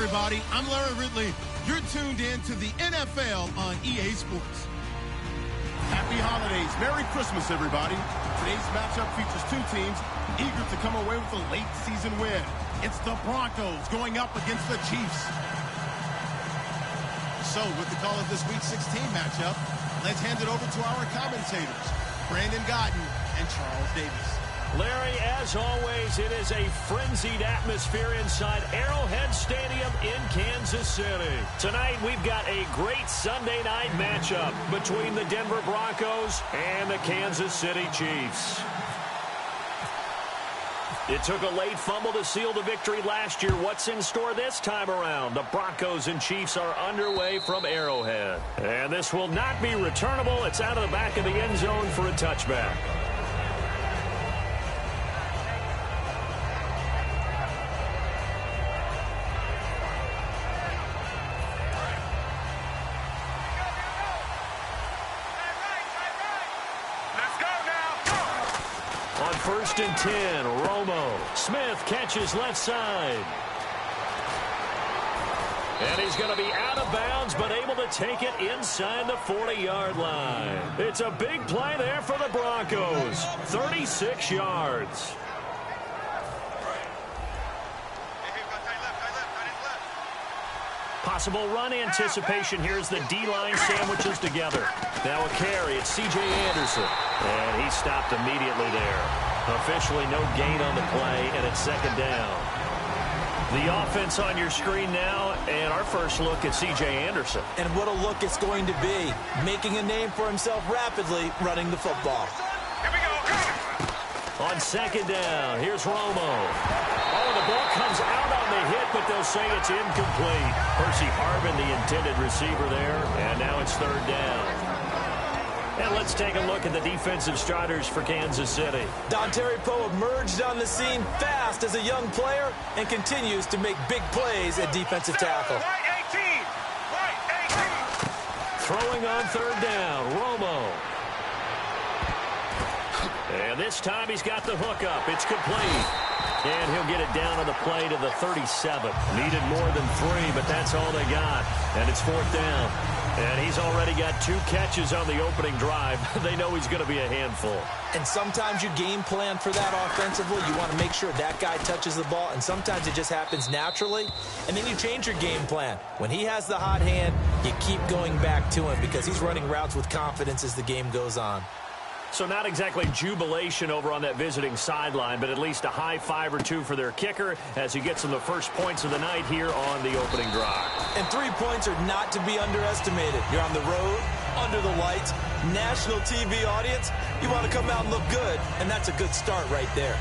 everybody. I'm Larry Ridley. You're tuned in to the NFL on EA Sports. Happy holidays. Merry Christmas, everybody. Today's matchup features two teams eager to come away with a late season win. It's the Broncos going up against the Chiefs. So, with the call of this Week 16 matchup, let's hand it over to our commentators, Brandon Godden and Charles Davis. Larry, as always, it is a frenzied atmosphere inside Arrowhead Stadium in Kansas City. Tonight, we've got a great Sunday night matchup between the Denver Broncos and the Kansas City Chiefs. It took a late fumble to seal the victory last year. What's in store this time around? The Broncos and Chiefs are underway from Arrowhead. And this will not be returnable. It's out of the back of the end zone for a touchback. On 1st and 10, Romo. Smith catches left side. And he's going to be out of bounds, but able to take it inside the 40-yard line. It's a big play there for the Broncos. 36 yards. Possible run anticipation here as the D-line sandwiches together. Now a carry. It's C.J. Anderson. And he stopped immediately there. Officially no gain on the play, and it's second down. The offense on your screen now, and our first look at C.J. Anderson. And what a look it's going to be. Making a name for himself rapidly, running the football. Here we go. On second down, here's Romo. Oh, the ball comes out on the hit, but they'll say it's incomplete. Percy Harvin, the intended receiver there, and now it's third down. And let's take a look at the defensive starters for Kansas City. Dontari Poe emerged on the scene fast as a young player and continues to make big plays at defensive tackle. Throwing on third down, Romo. And this time he's got the hook up. It's complete. And he'll get it down on the play to the 37. Needed more than 3, but that's all they got. And it's fourth down. And he's already got 2 catches on the opening drive. They know he's going to be a handful. And sometimes you game plan for that offensively. You want to make sure that guy touches the ball. And sometimes it just happens naturally. And then you change your game plan. When he has the hot hand, you keep going back to him because he's running routes with confidence as the game goes on. So not exactly jubilation over on that visiting sideline, but at least a high 5 or 2 for their kicker as he gets them the first points of the night here on the opening drive. And 3 points are not to be underestimated. You're on the road, under the lights, national TV audience. You want to come out and look good, and that's a good start right there.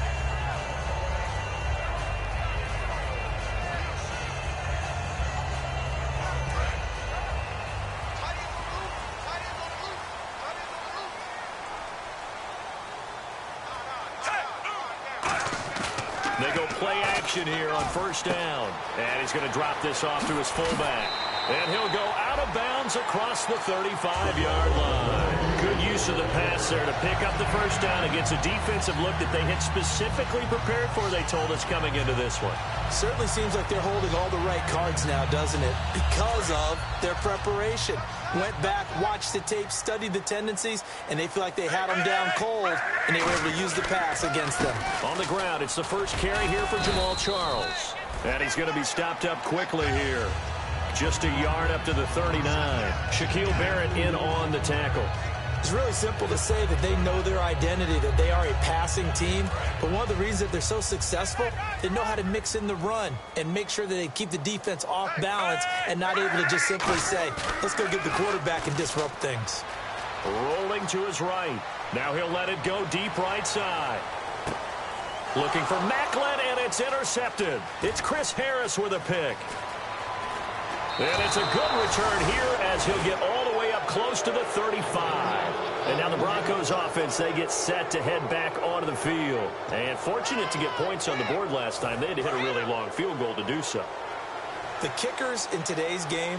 They go play action here on first down. And he's going to drop this off to his fullback. And he'll go out of bounds across the 35-yard line. Good use of the pass there to pick up the first down against a defensive look that they had specifically prepared for, they told us, coming into this one. Certainly seems like they're holding all the right cards now, doesn't it? Because of their preparation. Went back, watched the tape, studied the tendencies, and they feel like they had them down cold, and they were able to use the pass against them. On the ground, it's the first carry here for Jamal Charles. And he's going to be stopped up quickly here. Just a yard up to the 39. Shaquille Barrett in on the tackle. It's really simple to say that they know their identity, that they are a passing team. But one of the reasons that they're so successful, they know how to mix in the run and make sure that they keep the defense off balance and not able to just simply say, let's go get the quarterback and disrupt things. Rolling to his right. Now he'll let it go deep right side. Looking for Macklin, and it's intercepted. It's Chris Harris with a pick. And it's a good return here as he'll get all the way up close to the 35. And now the Broncos offense, they get set to head back onto the field. And fortunate to get points on the board last time. They had to hit a really long field goal to do so. The kickers in today's game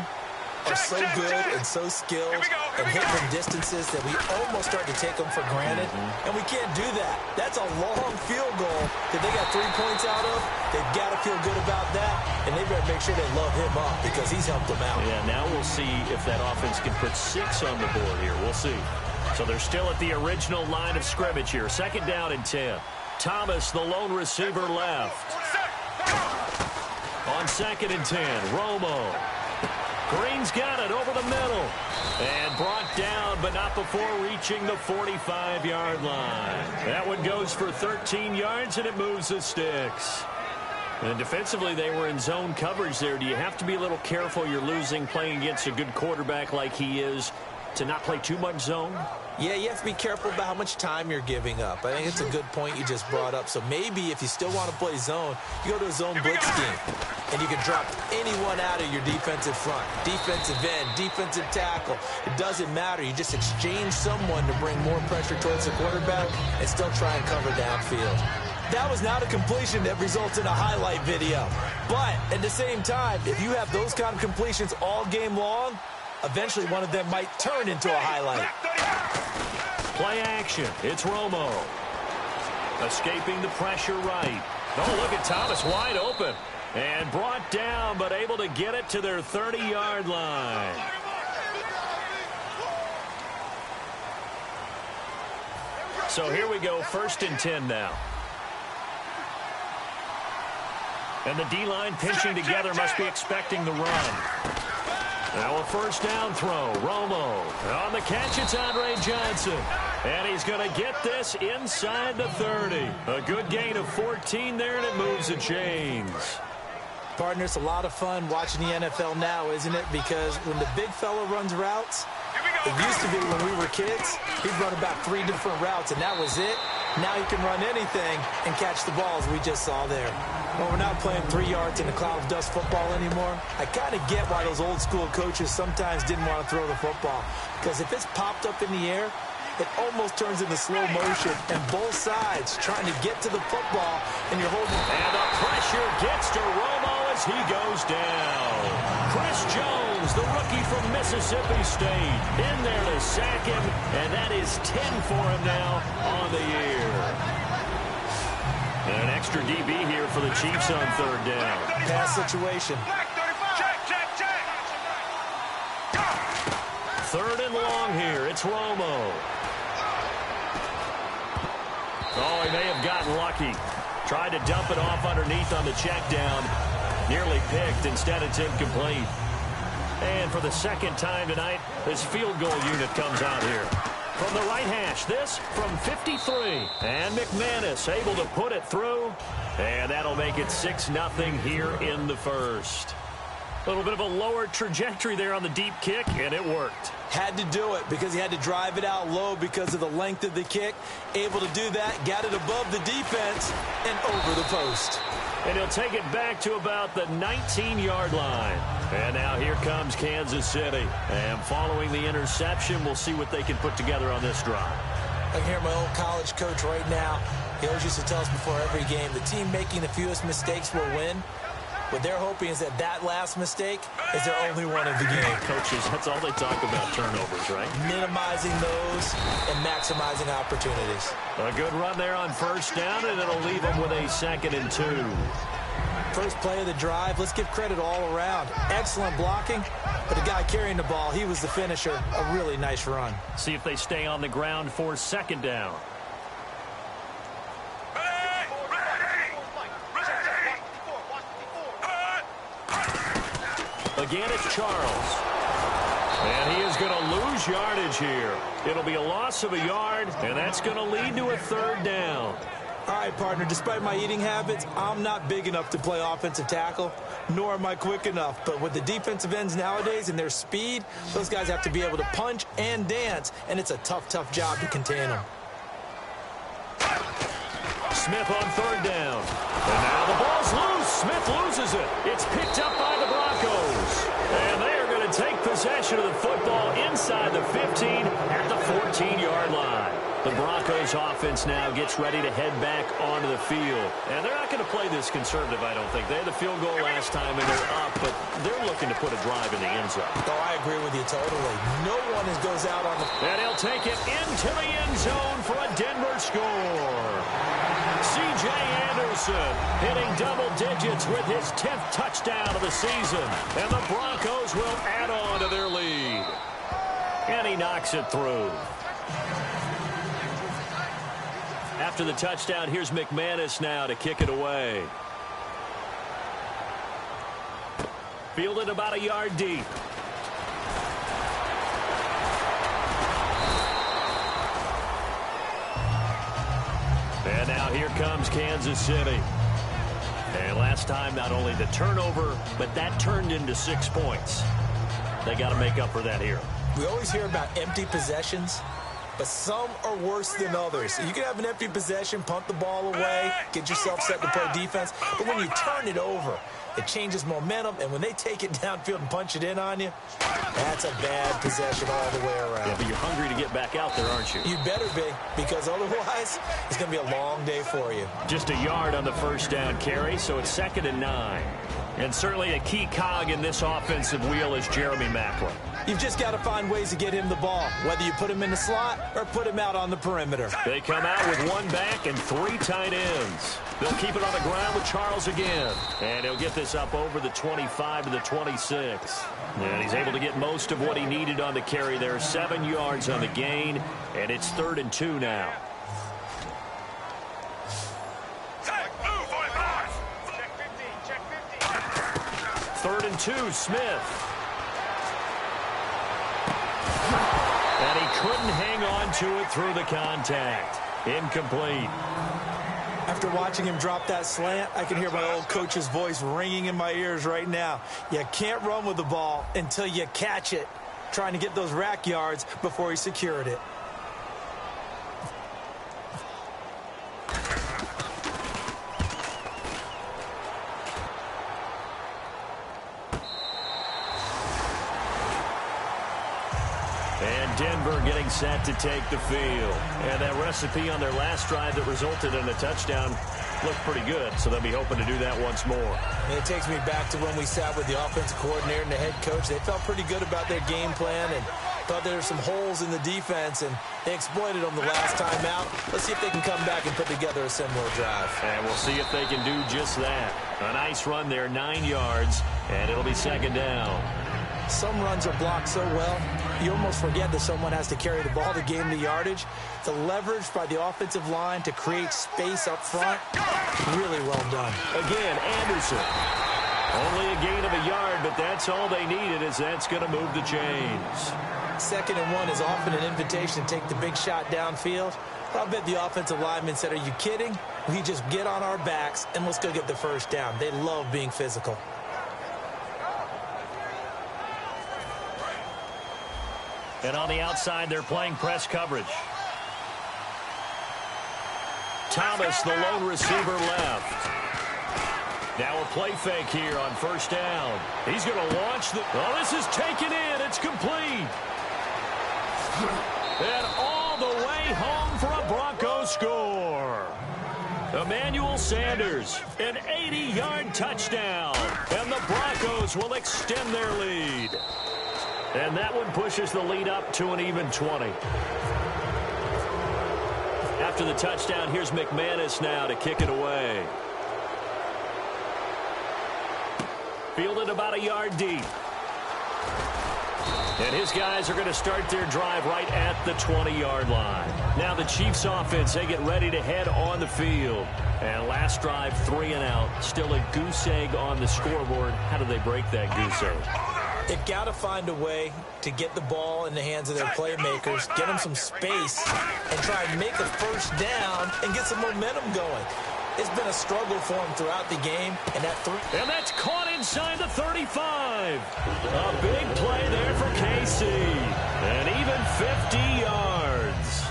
are so good and so skilled and hit from distances that we almost start to take them for granted, and we can't do that. That's a long field goal that they got 3 points out of. They've got to feel good about that, and they better make sure they love him up because he's helped them out. Yeah, now we'll see if that offense can put 6 on the board here. We'll see. So they're still at the original line of scrimmage here. 2nd down and 10. Thomas, the lone receiver, left. On 2nd and 10, Romo. Green's got it over the middle. And brought down, but not before reaching the 45-yard line. That one goes for 13 yards, and it moves the sticks. And defensively, they were in zone coverage there. Do you have to be a little careful? You're losing playing against a good quarterback like he is to not play too much zone? Yeah, you have to be careful about how much time you're giving up. I think it's a good point you just brought up. So maybe if you still want to play zone, you go to a zone blitz scheme. And you can drop anyone out of your defensive front. Defensive end, defensive tackle. It doesn't matter. You just exchange someone to bring more pressure towards the quarterback and still try and cover downfield. That was not a completion that results in a highlight video. But at the same time, if you have those kind of completions all game long, eventually one of them might turn into a highlight. Play action. It's Romo. Escaping the pressure right. Oh, look at Thomas wide open. And brought down, but able to get it to their 30-yard line. So here we go, 1st and 10 now. And the D-line pinching together must be expecting the run. Now a 1st down throw. Romo. On the catch, it's Andre Johnson. And he's going to get this inside the 30. A good gain of 14 there, and it moves the chains. Partner, it's a lot of fun watching the NFL now, isn't it? Because when the big fella runs routes, it used to be when we were kids, he'd run about 3 different routes, and that was it. Now he can run anything and catch the balls we just saw there. Well, we're not playing 3 yards in a cloud of dust football anymore. I kind of get why those old school coaches sometimes didn't want to throw the football. Because if it's popped up in the air, it almost turns into slow motion, and both sides trying to get to the football, and you're holding. And the pressure gets to Romo as he goes down. Chris Jones, the rookie from Mississippi State, in there to sack him, and that is 10 for him now on the year. And an extra DB here for the Chiefs on 3rd down. Pass situation. 3rd and long here. It's Romo. Oh, he may have gotten lucky. Tried to dump it off underneath on the check down. Nearly picked. Instead, it's incomplete. And for the 2nd time tonight, this field goal unit comes out here. From the right hash, this from 53. And McManus able to put it through. And that'll make it 6-0 here in the 1st. A little bit of a lower trajectory there on the deep kick, and it worked. Had to do it because he had to drive it out low because of the length of the kick. Able to do that, got it above the defense, and over the post. And he'll take it back to about the 19-yard line. And now here comes Kansas City. And following the interception, we'll see what they can put together on this drive. I can hear my old college coach right now. He always used to tell us before every game, the team making the fewest mistakes will win. What they're hoping is that last mistake is their only one of the game. Coaches, that's all they talk about, turnovers, right? Minimizing those and maximizing opportunities. A good run there on 1st down, and it'll leave them with a 2nd and 2. First play of the drive, let's give credit all around. Excellent blocking, but the guy carrying the ball, he was the finisher. A really nice run. See if they stay on the ground for 2nd down. Again, it's Charles. And he is going to lose yardage here. It'll be a loss of a yard, and that's going to lead to a 3rd down. All right, partner, despite my eating habits, I'm not big enough to play offensive tackle, nor am I quick enough. But with the defensive ends nowadays and their speed, those guys have to be able to punch and dance, and it's a tough, tough job to contain them. Smith on 3rd down. And now the ball's loose. Smith loses it. It's picked up by the Broncos. And they are going to take possession of the football inside the 15 at the 14-yard line. The Broncos offense now gets ready to head back onto the field. And they're not going to play this conservative, I don't think. They had the field goal last time, and they're up, but they're looking to put a drive in the end zone. Oh, I agree with you totally. No one goes out on the... And he'll take it into the end zone for a Denver score. C.J. Anderson hitting double digits with his 10th touchdown of the season. And the Broncos will add on to their lead. And he knocks it through. After the touchdown, here's McManus now to kick it away. Fielded about a yard deep. And now here comes Kansas City. And last time, not only the turnover, but that turned into 6 points. They got to make up for that here. We always hear about empty possessions, but some are worse than others. You can have an empty possession, punt the ball away, get yourself set to play defense, but when you turn it over, it changes momentum, and when they take it downfield and punch it in on you, that's a bad possession all the way around. Yeah, but you're hungry to get back out there, aren't you? You better be, because otherwise, it's going to be a long day for you. Just a yard on the first down carry, so it's 2nd and 9. And certainly a key cog in this offensive wheel is Jeremy Maclin. You've just got to find ways to get him the ball, whether you put him in the slot or put him out on the perimeter. They come out with 1 back and 3 tight ends. They'll keep it on the ground with Charles again. And he'll get this up over the 25 to the 26. And he's able to get most of what he needed on the carry there. 7 yards on the gain, and it's 3rd and 2 now. Third and 2, Smith. And he couldn't hang on to it through the contact. Incomplete. After watching him drop that slant, I can hear my old coach's voice ringing in my ears right now. You can't run with the ball until you catch it, trying to get those rack yards before he secured it. Denver getting set to take the field. And that recipe on their last drive that resulted in a touchdown looked pretty good, so they'll be hoping to do that once more. And it takes me back to when we sat with the offensive coordinator and the head coach. They felt pretty good about their game plan and thought there were some holes in the defense, and they exploited them the last time out. Let's see if they can come back and put together a similar drive. And we'll see if they can do just that. A nice run there, 9 yards, and it'll be 2nd down. Some runs are blocked so well, you almost forget that someone has to carry the ball to gain the yardage. The leverage by the offensive line to create space up front, really well done. Again, Anderson. Only a gain of a yard, but that's all they needed, as that's going to move the chains. 2nd and 1 is often an invitation to take the big shot downfield. I'll bet the offensive lineman said, "Are you kidding? We just get on our backs and let's go get the first down." They love being physical. And on the outside, they're playing press coverage. Thomas, the lone receiver, left. Now a play fake here on 1st down. He's going to launch the... Oh, this is taken in. It's complete. And all the way home for a Broncos score. Emmanuel Sanders, an 80-yard touchdown. And the Broncos will extend their lead. And that one pushes the lead up to an even 20. After the touchdown, here's McManus now to kick it away. Fielded about a yard deep. And his guys are going to start their drive right at the 20-yard line. Now the Chiefs offense, they get ready to head on the field. And last drive, 3 and out. Still a goose egg on the scoreboard. How do they break that goose egg? They've got to find a way to get the ball in the hands of their playmakers, get them some space, and try and make a first down and get some momentum going. It's been a struggle for them throughout the game, and and that's caught inside the 35. A big play there for KC, and even 50 yards.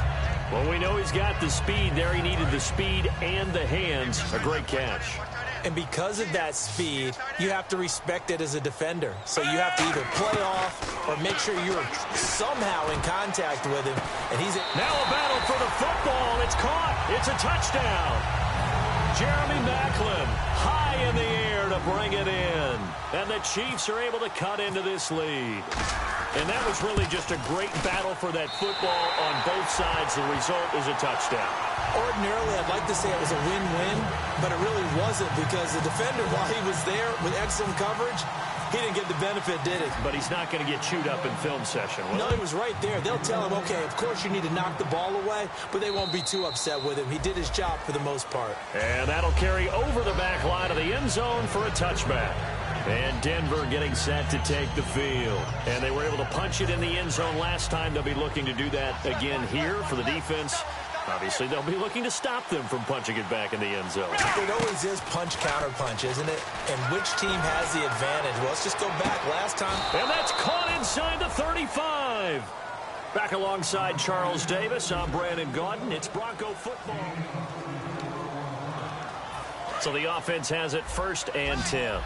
Well, we know he's got the speed there. He needed the speed and the hands. A great catch. And because of that speed, you have to respect it as a defender. So you have to either play off or make sure you're somehow in contact with him. And he's now a battle for the football. It's caught. It's a touchdown. Jeremy Maclin high in the air to bring it in. And the Chiefs are able to cut into this lead. And that was really just a great battle for that football on both sides. The result is a touchdown. Ordinarily, I'd like to say it was a win-win, but it really wasn't because the defender, while he was there with excellent coverage, he didn't get the benefit, did he? But he's not going to get chewed up in film session, will No, he was right there. They'll tell him, okay, of course you need to knock the ball away, but they won't be too upset with him. He did his job for the most part. And that'll carry over the back line of the end zone for a touchback. And Denver getting set to take the field. And they were able to punch it in the end zone last time. They'll be looking to do that again here for the defense. Obviously, they'll be looking to stop them from punching it back in the end zone. It always is punch-counter-punch, isn't it? And which team has the advantage? Well, let's just go back last time. And that's caught inside the 35. Back alongside Charles Davis, I'm Brandon Gaudin. It's Bronco football. So the offense has it 1st and 10.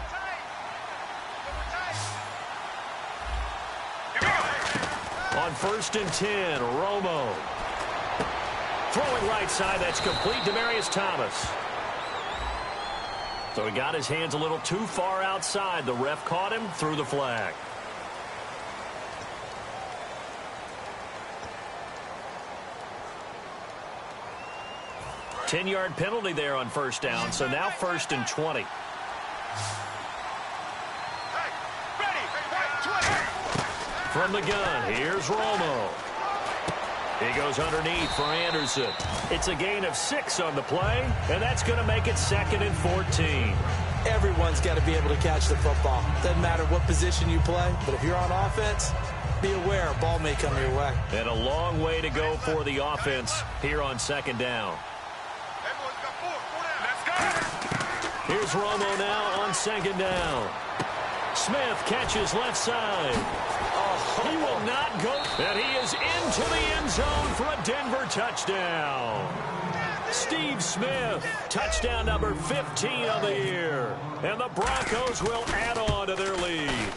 On 1st and 10, Romo. Throwing right side, that's complete. Demaryius Thomas. So he got his hands a little too far outside. The ref caught him, threw the flag. Ten-yard penalty there on 1st down, so now 1st and 20. From the gun, here's Romo. He goes underneath for Anderson. It's a gain of 6 on the play, and that's going to make it 2nd and 14. Everyone's got to be able to catch the football. Doesn't matter what position you play, but if you're on offense, be aware a ball may come your way. And a long way to go for the offense here on 2nd down. Here's Romo now on 2nd down. Smith catches left side. He will not go. And he is into the end zone for a Denver touchdown. Steve Smith, touchdown number 15 of the year. And the Broncos will add on to their lead.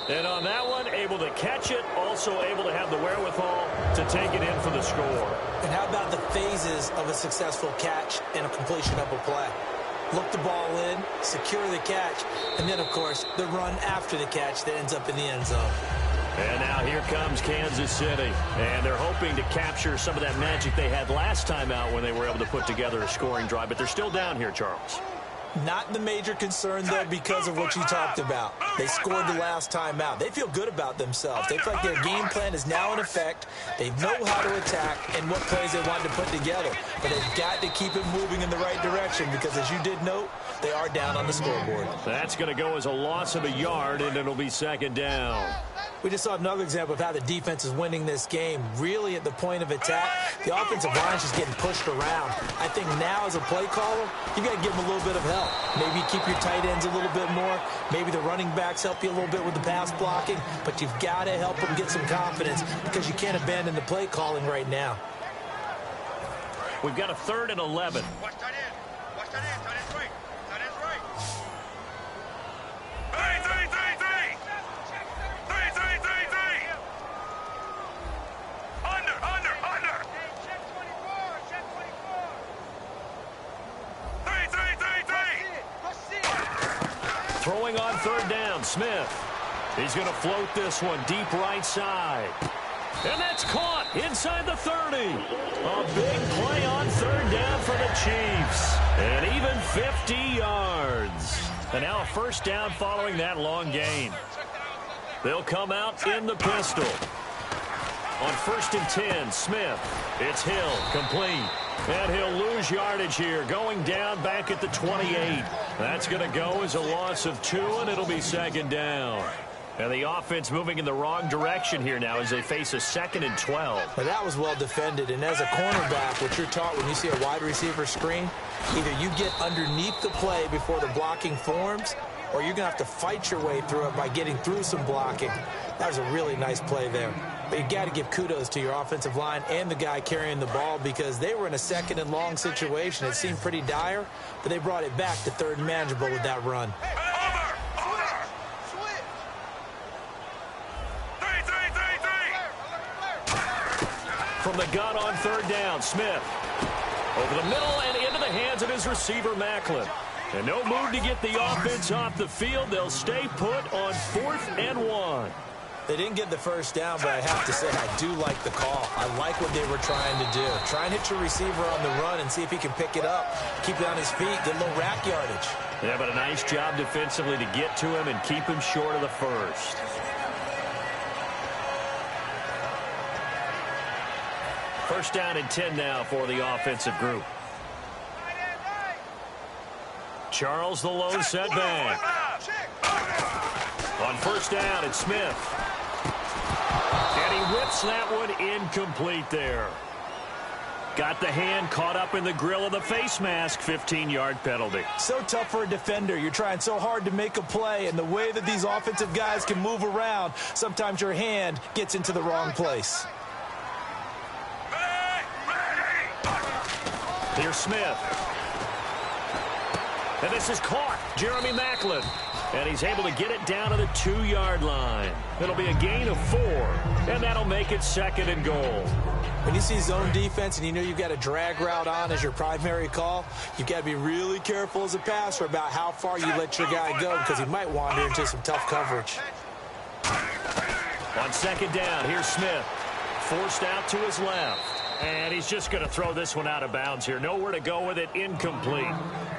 And on that one, able to catch it, also able to have the wherewithal to take it in for the score. And how about the phases of a successful catch and a completion of a play? Look the ball in, secure the catch, and then, of course, the run after the catch that ends up in the end zone. And now here comes Kansas City. And they're hoping to capture some of that magic they had last time out when they were able to put together a scoring drive. But they're still down here, Charles. Not the major concern, though, because of what you talked about. They scored the last time out. They feel good about themselves. They feel like their game plan is now in effect. They know how to attack and what plays they want to put together. But they've got to keep it moving in the right direction because, as you did note, they are down on the scoreboard. That's going to go as a loss of a yard, and it'll be 2nd down. We just saw another example of how the defense is winning this game. Really at the point of attack, the offensive line is just getting pushed around. I think now as a play caller, you got to give them a little bit of help. Maybe keep your tight ends a little bit more. Maybe the running backs help you a little bit with the pass blocking. But you've got to help them get some confidence because you can't abandon the play calling right now. We've got a 3rd and 11. Watch tight end. Watch tight end. Tight end's right. Tight end's right. Under. Check 24. Check 24. Throwing on 3rd down, Smith. He's going to float this one deep right side. And that's caught inside the 30. A big play on 3rd down for the Chiefs. And even 50 yards. And now a 1st down following that long gain. They'll come out in the pistol. On 1st and 10, Smith. It's Hill, complete. And he'll lose yardage here, going down back at the 28. That's going to go as a loss of 2, and it'll be 2nd down. And the offense moving in the wrong direction here now as they face a 2nd and 12. Well, that was well defended. And as a cornerback, what you're taught when you see a wide receiver screen, either you get underneath the play before the blocking forms, or you're going to have to fight your way through it by getting through some blocking. That was a really nice play there. But you got to give kudos to your offensive line and the guy carrying the ball because they were in a second and long situation. It seemed pretty dire, but they brought it back to third and manageable with that run. From the gun on third down, Smith. Over the middle and into the hands of his receiver, Macklin. And no move to get the offense off the field. They'll stay put on 4th and 1. They didn't get the first down, but I have to say I do like the call. I like what they were trying to do. Try and hit your receiver on the run and see if he can pick it up, keep it on his feet, get a little rack yardage. Yeah, but a nice job defensively to get to him and keep him short of the first. First down and 10 now for the offensive group. Charles, the lone setback. On first down, it's Smith. And he whips that one incomplete there. Got the hand caught up in the grill of the face mask. 15-yard penalty. So tough for a defender. You're trying so hard to make a play, and the way that these offensive guys can move around, sometimes your hand gets into the wrong place. Here's Smith. And this is caught. Jeremy Macklin. And he's able to get it down to the 2-yard line. It'll be a gain of 4. And that'll make it 2nd and goal. When you see zone defense and you know you've got a drag route on as your primary call, you've got to be really careful as a passer about how far you let your guy go because he might wander into some tough coverage. On second down, here's Smith. Forced out to his left. And he's just going to throw this one out of bounds here. Nowhere to go with it. Incomplete.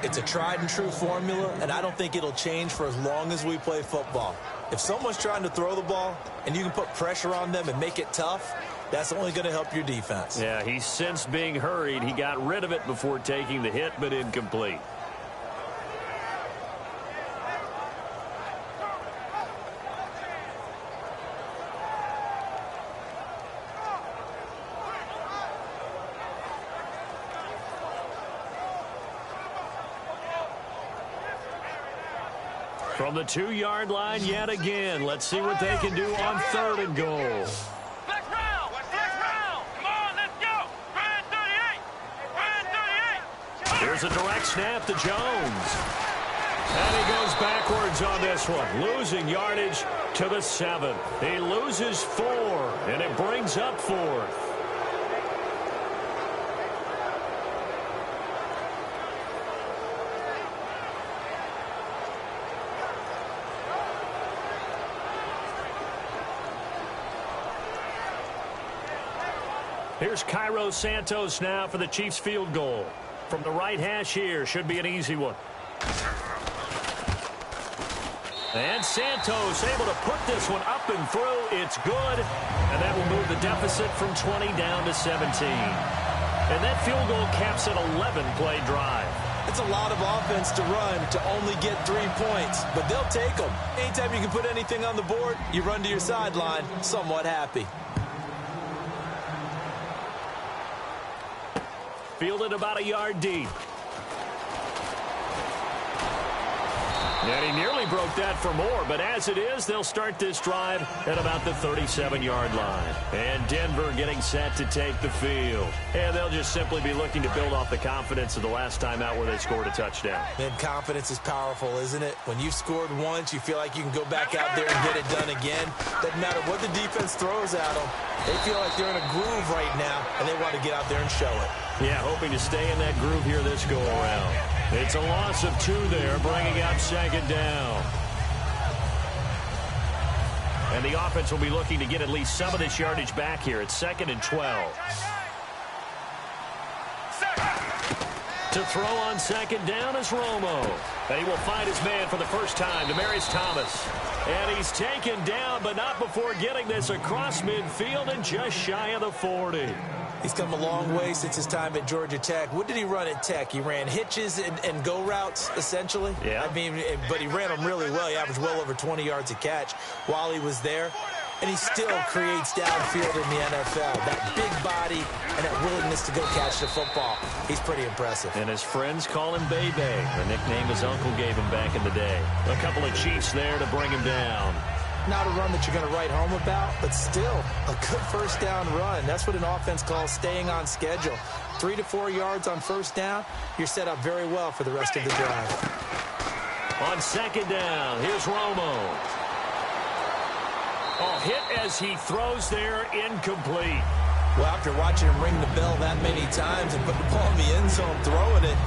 It's a tried-and-true formula, and I don't think it'll change for as long as we play football. If someone's trying to throw the ball and you can put pressure on them and make it tough, that's only going to help your defense. Yeah, he sensed being hurried. He got rid of it before taking the hit, but incomplete. From the 2-yard line yet again. Let's see what they can do on 3rd and goal. Next round! Next round! Come on, let's go! Brand 38! Brand 38! Here's a direct snap to Jones. And he goes backwards on this one, losing yardage to the 7. He loses 4, and it brings up 4th. Here's Cairo Santos now for the Chiefs field goal. From the right hash here, should be an easy one. And Santos able to put this one up and through. It's good. And that will move the deficit from 20 down to 17. And that field goal caps an 11-play drive. It's a lot of offense to run to only get 3 points, but they'll take them. Anytime you can put anything on the board, you run to your sideline somewhat happy. Fielded about a yard deep. And he nearly broke that for more, but as it is, they'll start this drive at about the 37-yard line. And Denver getting set to take the field. And they'll just simply be looking to build off the confidence of the last time out where they scored a touchdown. And confidence is powerful, isn't it? When you've scored once, you feel like you can go back out there and get it done again. Doesn't matter what the defense throws at them. They feel like they're in a groove right now, and they want to get out there and show it. Yeah, hoping to stay in that groove here this go-around. It's a loss of 2 there, bringing up 2nd down. And the offense will be looking to get at least some of this yardage back here. It's 2nd and 12. To throw on 2nd down is Romo. And he will find his man for the first time, Demaryius Thomas. And he's taken down, but not before getting this across midfield and just shy of the 40. He's come a long way since his time at Georgia Tech. What did he run at Tech? He ran hitches and go routes, essentially. Yeah. I mean, but he ran them really well. He averaged well over 20 yards a catch while he was there. And he still creates downfield in the NFL. That big body and that willingness to go catch the football. He's pretty impressive. And his friends call him Bebe, the nickname his uncle gave him back in the day. A couple of Chiefs there to bring him down. Not a run that you're going to write home about, but still a good first down run. That's what an offense calls staying on schedule. 3 to 4 yards on first down, you're set up very well for the rest of the drive. On second down, here's Romo. Oh, hit as he throws there, incomplete. Well, after watching him ring the bell that many times and put the ball in the end zone throwing it,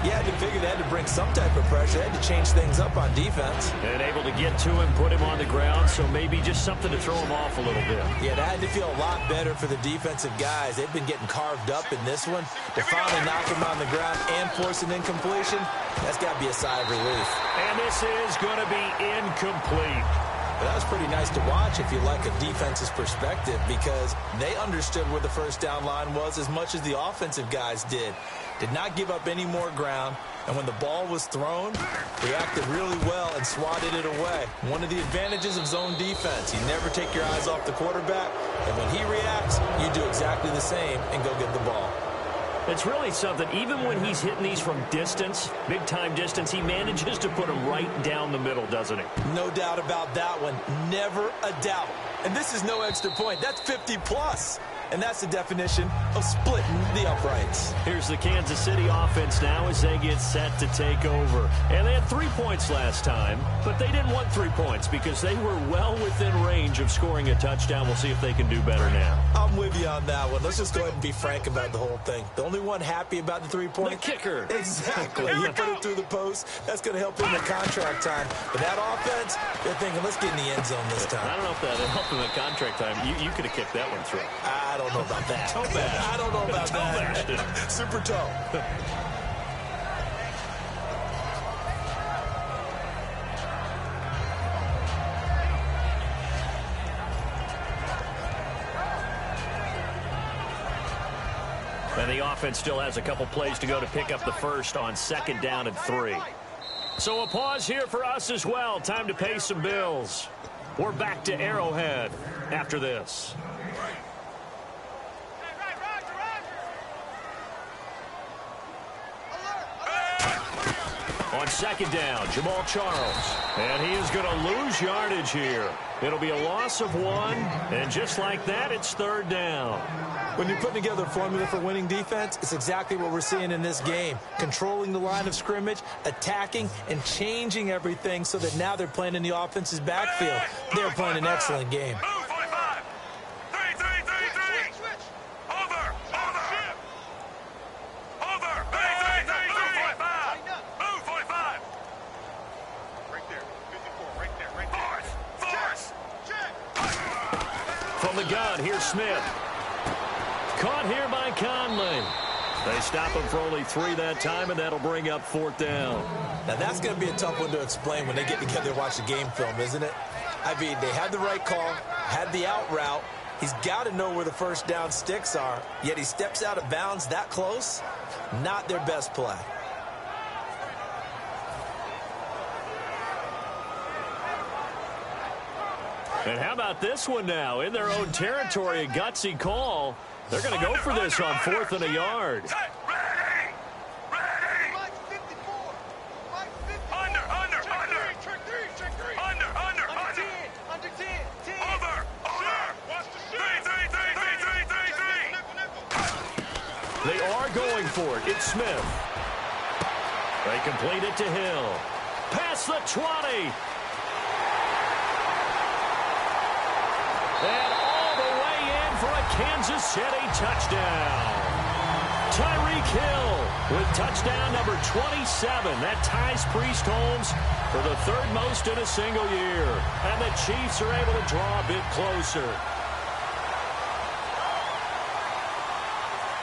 you had to figure they had to bring some type of pressure. They had to change things up on defense. And able to get to him, put him on the ground, so maybe just something to throw him off a little bit. Yeah, that had to feel a lot better for the defensive guys. They've been getting carved up in this one. To finally knock him on the ground and force an incompletion, that's got to be a sigh of relief. And this is going to be incomplete. But that was pretty nice to watch if you like a defense's perspective, because they understood where the first down line was as much as the offensive guys did. Did not give up any more ground, and when the ball was thrown, reacted really well and swatted it away. One of the advantages of zone defense, you never take your eyes off the quarterback, and when he reacts, you do exactly the same and go get the ball. It's really something. Even when he's hitting these from distance, big-time distance, he manages to put them right down the middle, doesn't he? No doubt about that one. Never a doubt. And this is no extra point. That's 50-plus. And that's the definition of splitting the uprights. Here's the Kansas City offense now as they get set to take over. And they had 3 points last time, but they didn't want 3 points because they were well within range of scoring a touchdown. We'll see if they can do better now. I'm with you on that one. Let's just go ahead and be frank about the whole thing. The only one happy about the 3 points? The kicker. Exactly. You put it through the post. That's going to help him in contract time. But that offense, they're thinking, let's get in the end zone this time. I don't know if that helped him in contract time. You could have kicked that one through. I don't know about that. Toe bash. I don't know about toe that. Bashed. Super toe. And the offense still has a couple plays to go to pick up the first on second down and 3. So a pause here for us as well. Time to pay some bills. We're back to Arrowhead after this. On second down, Jamal Charles. And he is going to lose yardage here. It'll be a loss of 1, and just like that, it's third down. When you're putting together a formula for winning defense, it's exactly what we're seeing in this game. Controlling the line of scrimmage, attacking, and changing everything so that now they're playing in the offense's backfield. They're playing an excellent game. Move 45. 3. Over. Over. 3. Move 45. Move 45. Right there. 54. Right there. Force. From the gun, here's Smith. Caught here by Conley. They stop him for only 3 that time, and that'll bring up fourth down. Now, that's going to be a tough one to explain when they get together and watch the game film, isn't it? I mean, they had the right call, had the out route. He's got to know where the first down sticks are, yet he steps out of bounds that close. Not their best play. And how about this one now? In their own territory, a gutsy call. They're going to go for this on 4th and a yard. Ready. Under. Under 10. Over. Watch the shit. 3. They are going for it. It's Smith. They complete it to Hill. Past the 20. And all the way in for a Kansas City touchdown. Tyreek Hill with touchdown number 27. That ties Priest Holmes for the 3rd most in a single year. And the Chiefs are able to draw a bit closer.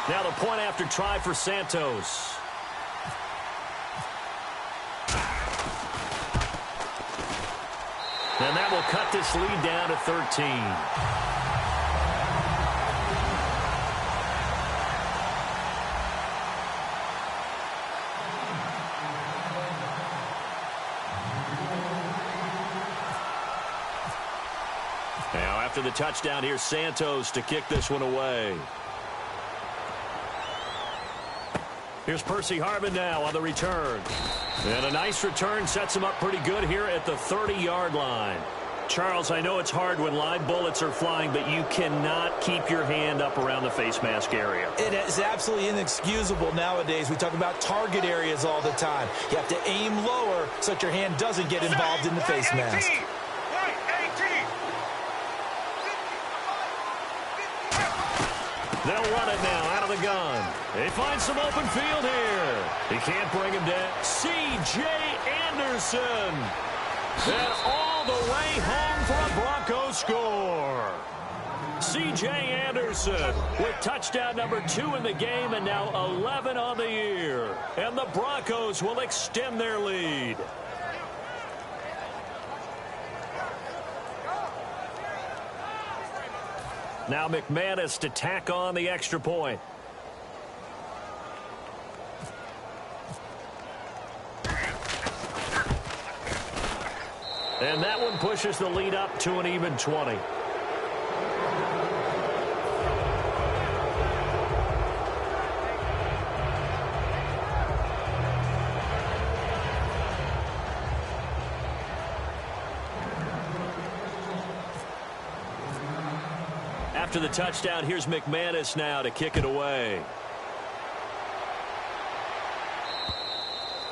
Now the point after try for Santos. And that will cut this lead down to 13. Now after the touchdown, here's Santos to kick this one away. Here's Percy Harvin now on the return. And a nice return sets him up pretty good here at the 30-yard line. Charles, I know it's hard when live bullets are flying, but you cannot keep your hand up around the face mask area. It is absolutely inexcusable nowadays. We talk about target areas all the time. You have to aim lower so that your hand doesn't get involved in the face mask. They'll run it now out of the gun. They find some open field here. He can't bring him down. C.J. Anderson. And all the way home for a Broncos score. C.J. Anderson with touchdown number 2 in the game and now 11 on the year. And the Broncos will extend their lead. Now McManus to tack on the extra point. And that one pushes the lead up to an even 20. After the touchdown, here's McManus now to kick it away.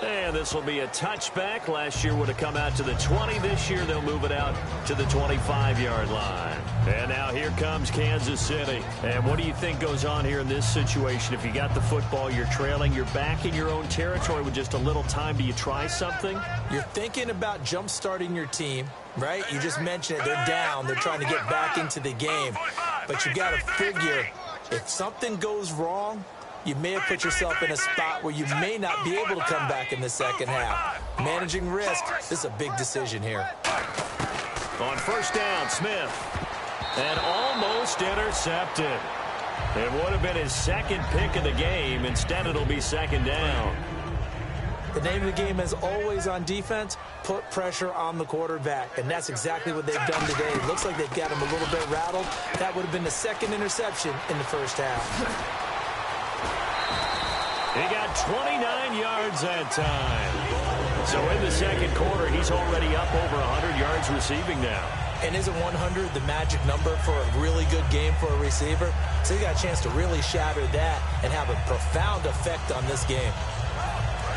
And this will be a touchback. Last year would have come out to the 20. This year they'll move it out to the 25-yard line. And now here comes Kansas City. And what do you think goes on here in this situation? If you got the football, you're trailing, you're back in your own territory with just a little time. Do you try something? You're thinking about jump-starting your team, right? You just mentioned it. They're down. They're trying to get back into the game. But you got to figure if something goes wrong, you may have put yourself in a spot where you may not be able to come back in the second half. Managing risk, this is a big decision here. On first down, Smith. And almost intercepted. It would have been his second pick of the game. Instead, it'll be second down. The name of the game is always on defense, put pressure on the quarterback. And that's exactly what they've done today. It looks like they've got him a little bit rattled. That would have been the second interception in the first half. He got 29 yards that time. So in the second quarter, he's already up over 100 yards receiving now. And isn't 100 the magic number for a really good game for a receiver? So he got a chance to really shatter that and have a profound effect on this game.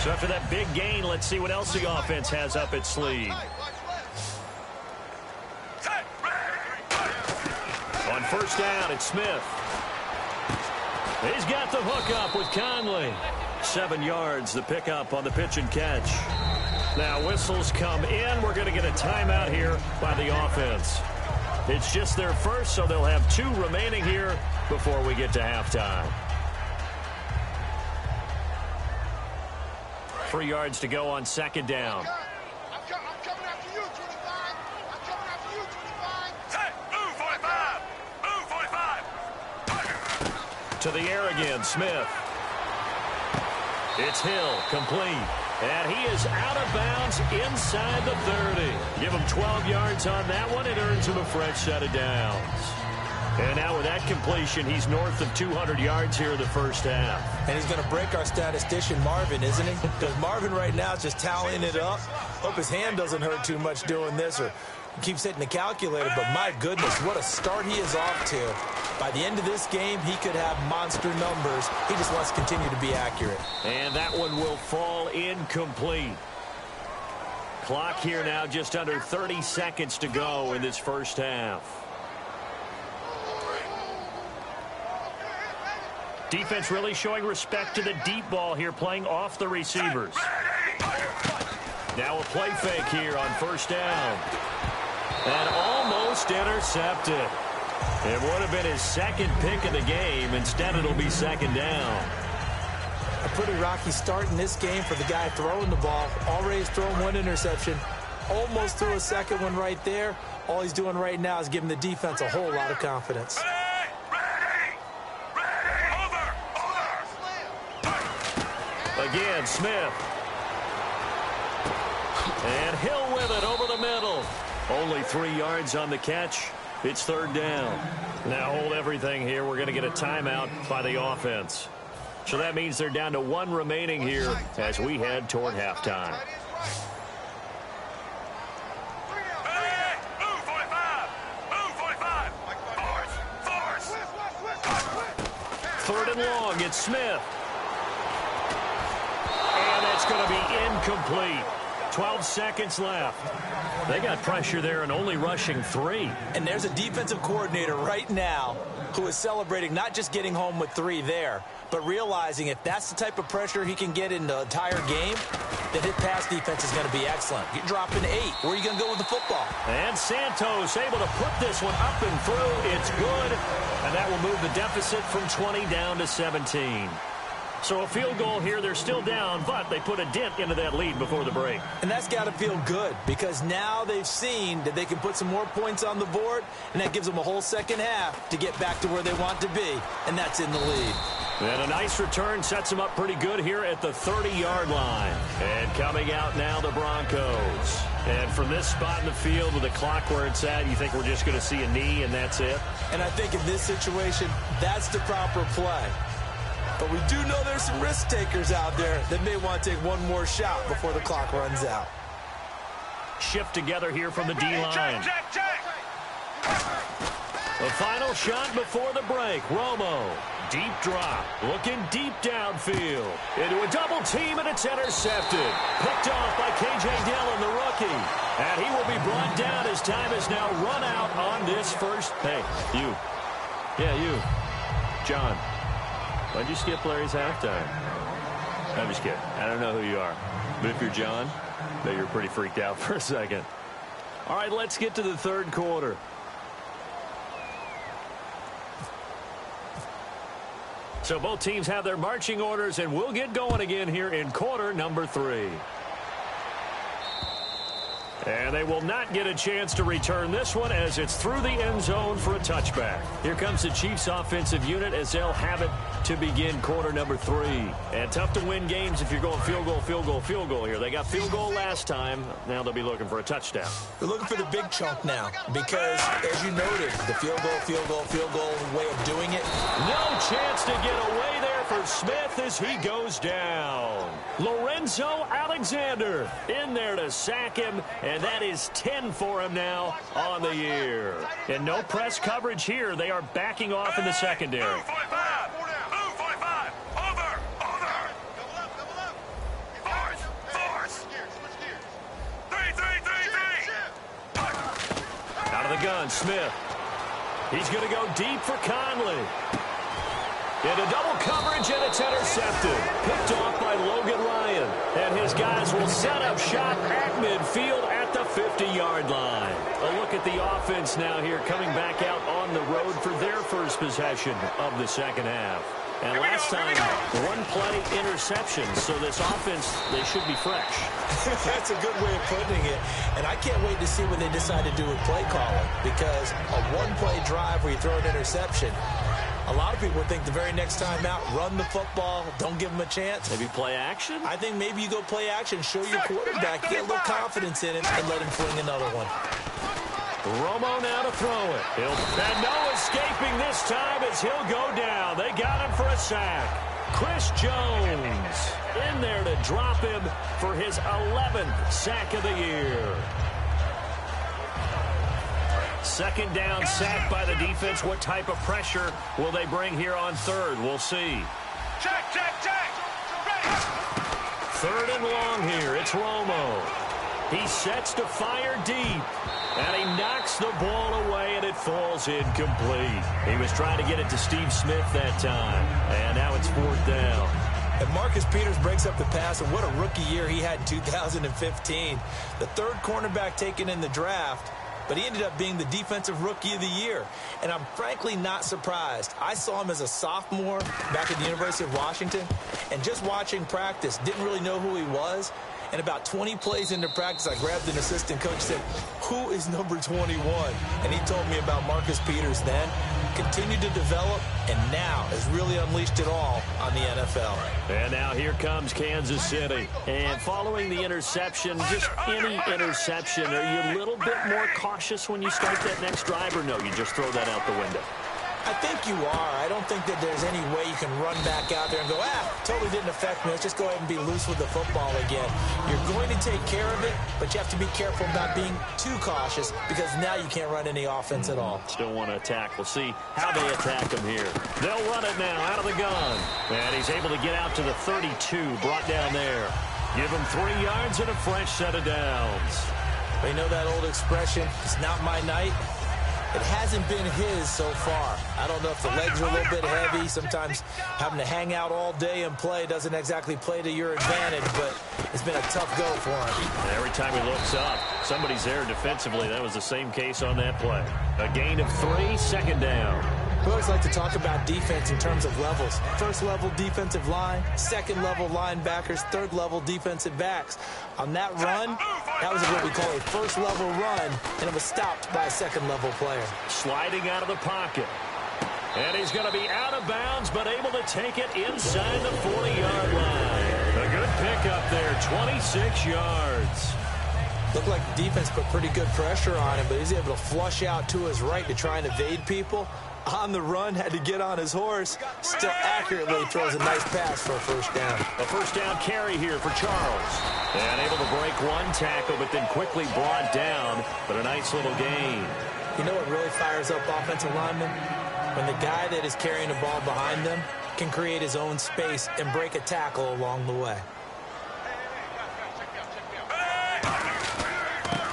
So after that big gain, let's see what else the offense has up its sleeve. On first down, it's Smith. He's got the hook up with Conley. 7 yards, the pickup on the pitch and catch. Now whistles come in. We're going to get a timeout here by the offense. It's just their first, so they'll have 2 remaining here before we get to halftime. 3 yards to go on second down. I'm coming after you, 25. I'm coming after you, 25. Hey, move, 45. Move, 45. To the air again, Smith. It's Hill, complete. And he is out of bounds inside the 30. Give him 12 yards on that one. It earns him a fresh set of downs. And now with that completion, he's north of 200 yards here in the first half. And he's going to break our statistician, Marvin, isn't he? Because Marvin right now is just tallying it up. Hope his hand doesn't hurt too much doing this or keeps hitting the calculator. But my goodness, what a start he is off to. By the end of this game, he could have monster numbers. He just wants to continue to be accurate. And that one will fall incomplete. Clock here now just under 30 seconds to go in this first half. Defense really showing respect to the deep ball here, playing off the receivers. Now a play fake here on first down. And almost intercepted. It would have been his second pick of the game. Instead, it'll be second down. A pretty rocky start in this game for the guy throwing the ball. Already thrown 1 interception. Almost threw a second one right there. All he's doing right now is giving the defense a whole lot of confidence. Again, Smith. And Hill with it over the middle. Only 3 yards on the catch. It's third down. Now hold everything here. We're going to get a timeout by the offense. So that means they're down to 1 remaining here as we head toward halftime. Hey, move, Third and long, it's Smith. And that's going to be incomplete. 12 seconds left. They got pressure there and only rushing 3. And there's a defensive coordinator right now who is celebrating not just getting home with 3 there, but realizing if that's the type of pressure he can get in the entire game, then his pass defense is going to be excellent. You're dropping 8. Where are you going to go with the football? And Santos able to put this one up and through. It's good. And that will move the deficit from 20 down to 17. So a field goal here, they're still down, but they put a dent into that lead before the break. And that's got to feel good because now they've seen that they can put some more points on the board, and that gives them a whole second half to get back to where they want to be, and that's in the lead. And a nice return sets them up pretty good here at the 30-yard line. And coming out now, the Broncos. And from this spot in the field with the clock where it's at, you think we're just going to see a knee and that's it? And I think in this situation, that's the proper play. But we do know there's some risk takers out there that may want to take one more shot before the clock runs out. Shift together here from the D-line. The final shot before the break. Romo, deep drop, looking deep downfield. Into a double team, and it's intercepted. Picked off by K.J. Dillon, the rookie. And he will be brought down as time is now run out on this first. Hey, you. Yeah, you. John. Why'd you skip Larry's halftime? I'm just kidding. I don't know who you are. But if you're John, I bet you're pretty freaked out for a second. All right, let's get to the third quarter. So both teams have their marching orders, and we'll get going again here in quarter number 3. And they will not get a chance to return this one as it's through the end zone for a touchback. Here comes the Chiefs offensive unit as they'll have it to begin quarter number 3. And tough to win games if you're going field goal, field goal, field goal here. They got field goal last time. Now they'll be looking for a touchdown. They're looking for the big chunk now because, as you noted, the field goal, field goal, field goal way of doing it. No chance to get away there for Smith as he goes down. Lorenzo Alexander in there to sack him, and that is 10 for him now on the year. And no press coverage here. They are backing off in the secondary. Move 45. Move 45. Over. Force. 3. Out of the gun, Smith. He's going to go deep for Conley. Into double coverage, and it's intercepted. Picked off by Logan Ryan. And his guys will set up shop at midfield at the 50-yard line. A look at the offense now here, coming back out on the road for their first possession of the second half. And last time, one play interception. So this offense, they should be fresh. That's a good way of putting it. And I can't wait to see what they decide to do with play calling. Because a one-play drive where you throw an interception, a lot of people think the very next time out, run the football, don't give them a chance. Maybe play action? I think maybe you go play action, show your quarterback, get a little confidence in him, and let him fling another one. Romo now to throw it. And no escaping this time as he'll go down. They got him for a sack. Chris Jones in there to drop him for his 11th sack of the year. Second down sack by the defense. What type of pressure will they bring here on third? We'll see. Check. Ready. Third and long here. It's Romo. He sets to fire deep. And he knocks the ball away, and it falls incomplete. He was trying to get it to Steve Smith that time. And now it's fourth down. And Marcus Peters breaks up the pass, and what a rookie year he had in 2015. The third cornerback taken in the draft, but he ended up being the defensive rookie of the year. And I'm frankly not surprised. I saw him as a sophomore back at the University of Washington, and just watching practice, didn't really know who he was. And about 20 plays into practice, I grabbed an assistant coach and said, who is number 21? And he told me about Marcus Peters then, continued to develop, and now has really unleashed it all on the NFL. And now here comes Kansas City. And following the interception, just any interception, are you a little bit more cautious when you start that next drive, or no, you just throw that out the window? I think you are. I don't think that there's any way you can run back out there and go, totally didn't affect me. Let's just go ahead and be loose with the football again. You're going to take care of it, but you have to be careful about being too cautious because now you can't run any offense at all. Still want to attack. We'll see how they attack him here. They'll run it now out of the gun. And he's able to get out to the 32, brought down there. Give him 3 yards and a fresh set of downs. You know that old expression, it's not my night? It hasn't been his so far. I don't know if the legs are a little bit heavy. Sometimes having to hang out all day and play doesn't exactly play to your advantage, but it's been a tough go for him. And every time he looks up, somebody's there defensively. That was the same case on that play. A gain of 3, second down. We always like to talk about defense in terms of levels. First-level defensive line, second-level linebackers, third-level defensive backs. On that run, that was what we call a first-level run, and it was stopped by a second-level player. Sliding out of the pocket. And he's going to be out of bounds, but able to take it inside the 40-yard line. A good pickup there, 26 yards. Looked like the defense put pretty good pressure on him, but he's able to flush out to his right to try and evade people. On the run, had to get on his horse. Still accurately throws a nice pass for a first down. A first down carry here for Charles. And able to break one tackle, but then quickly brought down. But a nice little gain. You know what really fires up offensive linemen? When the guy that is carrying the ball behind them can create his own space and break a tackle along the way.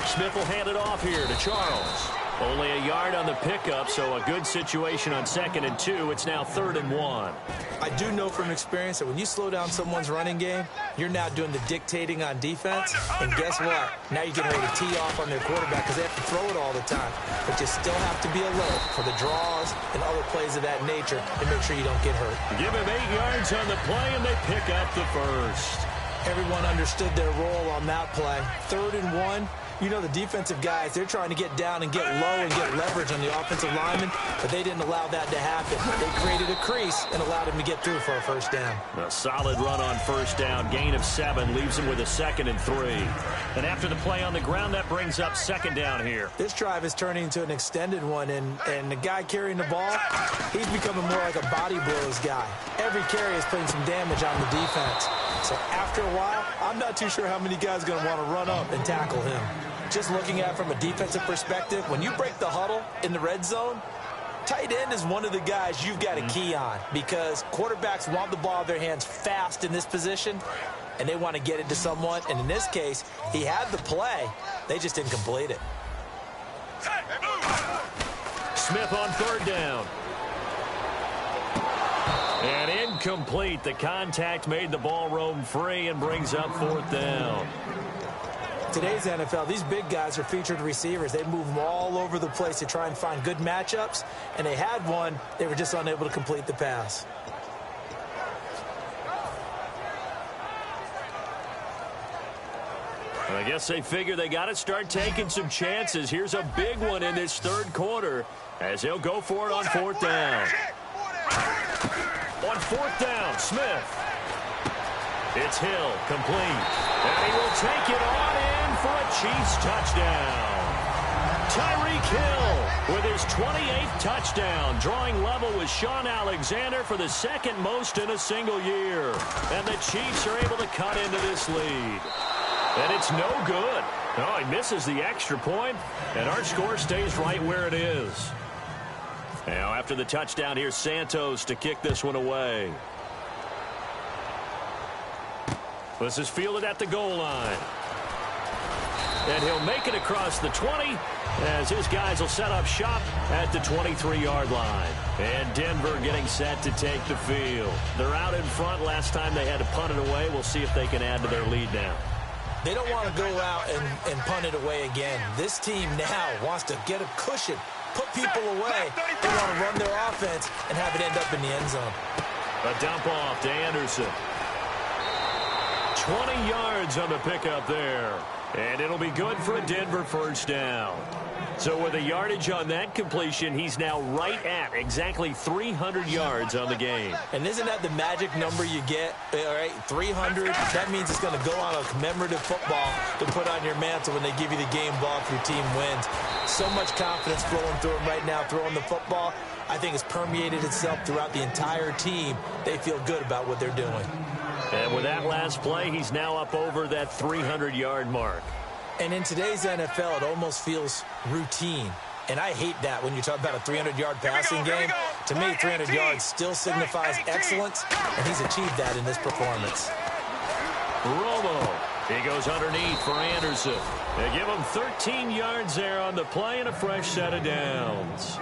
Smith will hand it off here to Charles. Only a yard on the pickup, so a good situation on 2nd and 2. It's now 3rd and 1. I do know from experience that when you slow down someone's running game, you're now doing the dictating on defense. And guess what? Now you're getting ready to tee off on their quarterback because they have to throw it all the time. But you still have to be alert for the draws and other plays of that nature to make sure you don't get hurt. Give him 8 yards on the play, and they pick up the first. Everyone understood their role on that play. 3rd and 1. You know the defensive guys, they're trying to get down and get low and get leverage on the offensive lineman, but they didn't allow that to happen. They created a crease and allowed him to get through for a first down. A solid run on first down. Gain of 7 leaves him with a 2nd and 3. And after the play on the ground, that brings up 2nd down here. This drive is turning into an extended one, and the guy carrying the ball, he's becoming more like a body blows guy. Every carry is putting some damage on the defense. So after a while, I'm not too sure how many guys are going to want to run up and tackle him. Just looking at it from a defensive perspective, when you break the huddle in the red zone, tight end is one of the guys you've got to key on because quarterbacks want the ball in their hands fast in this position, and they want to get it to someone. And in this case, he had the play. They just didn't complete it. Smith on 3rd down. And incomplete. The contact made the ball roam free and brings up 4th down. Today's NFL, these big guys are featured receivers. They move them all over the place to try and find good matchups, and they had one. They were just unable to complete the pass. I guess they figure they got to start taking some chances. Here's a big one in this 3rd quarter as they'll go for it on 4th down. On 4th down, Smith. It's Hill, complete. And he will take it on in for a Chiefs touchdown. Tyreek Hill with his 28th touchdown, drawing level with Sean Alexander for the 2nd most in a single year. And the Chiefs are able to cut into this lead. And it's no good. Oh, he misses the extra point, and our score stays right where it is. Now, after the touchdown, here's Santos to kick this one away. This is fielded at the goal line. And he'll make it across the 20 as his guys will set up shop at the 23-yard line. And Denver getting set to take the field. They're out in front. Last time they had to punt it away. We'll see if they can add to their lead now. They don't want to go out and punt it away again. This team now wants to get a cushion, put people away. They want to run their offense and have it end up in the end zone. A dump off to Anderson. 20 yards on the pickup there. And it'll be good for a Denver first down. So with a yardage on that completion, he's now right at exactly 300 yards on the game. And isn't that the magic number you get? All right, 300. That means it's going to go on a commemorative football to put on your mantle when they give you the game ball if your team wins. So much confidence flowing through him right now, throwing the football. I think it's permeated itself throughout the entire team. They feel good about what they're doing. And with that last play, he's now up over that 300-yard mark. And in today's NFL, it almost feels routine. And I hate that when you talk about a 300-yard passing game. To me, 300 yards still signifies excellence, and he's achieved that in this performance. Romo, he goes underneath for Anderson. They give him 13 yards there on the play and a fresh set of downs.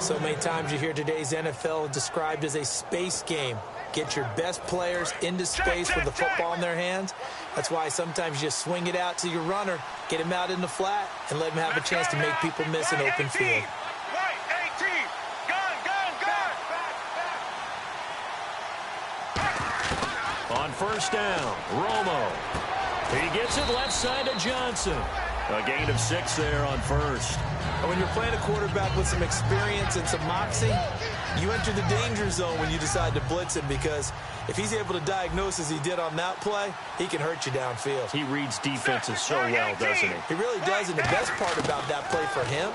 So many times you hear today's NFL described as a space game. Get your best players into space with the football in their hands. That's why sometimes you just swing it out to your runner, get him out in the flat, and let him have a chance to make people miss an open field. On first down, Romo. He gets it left side to Johnson. A gain of 6 there on first. And when you're playing a quarterback with some experience and some moxie, you enter the danger zone when you decide to blitz him, because if he's able to diagnose as he did on that play, he can hurt you downfield. He reads defenses so well, doesn't he? He really does, and the best part about that play for him,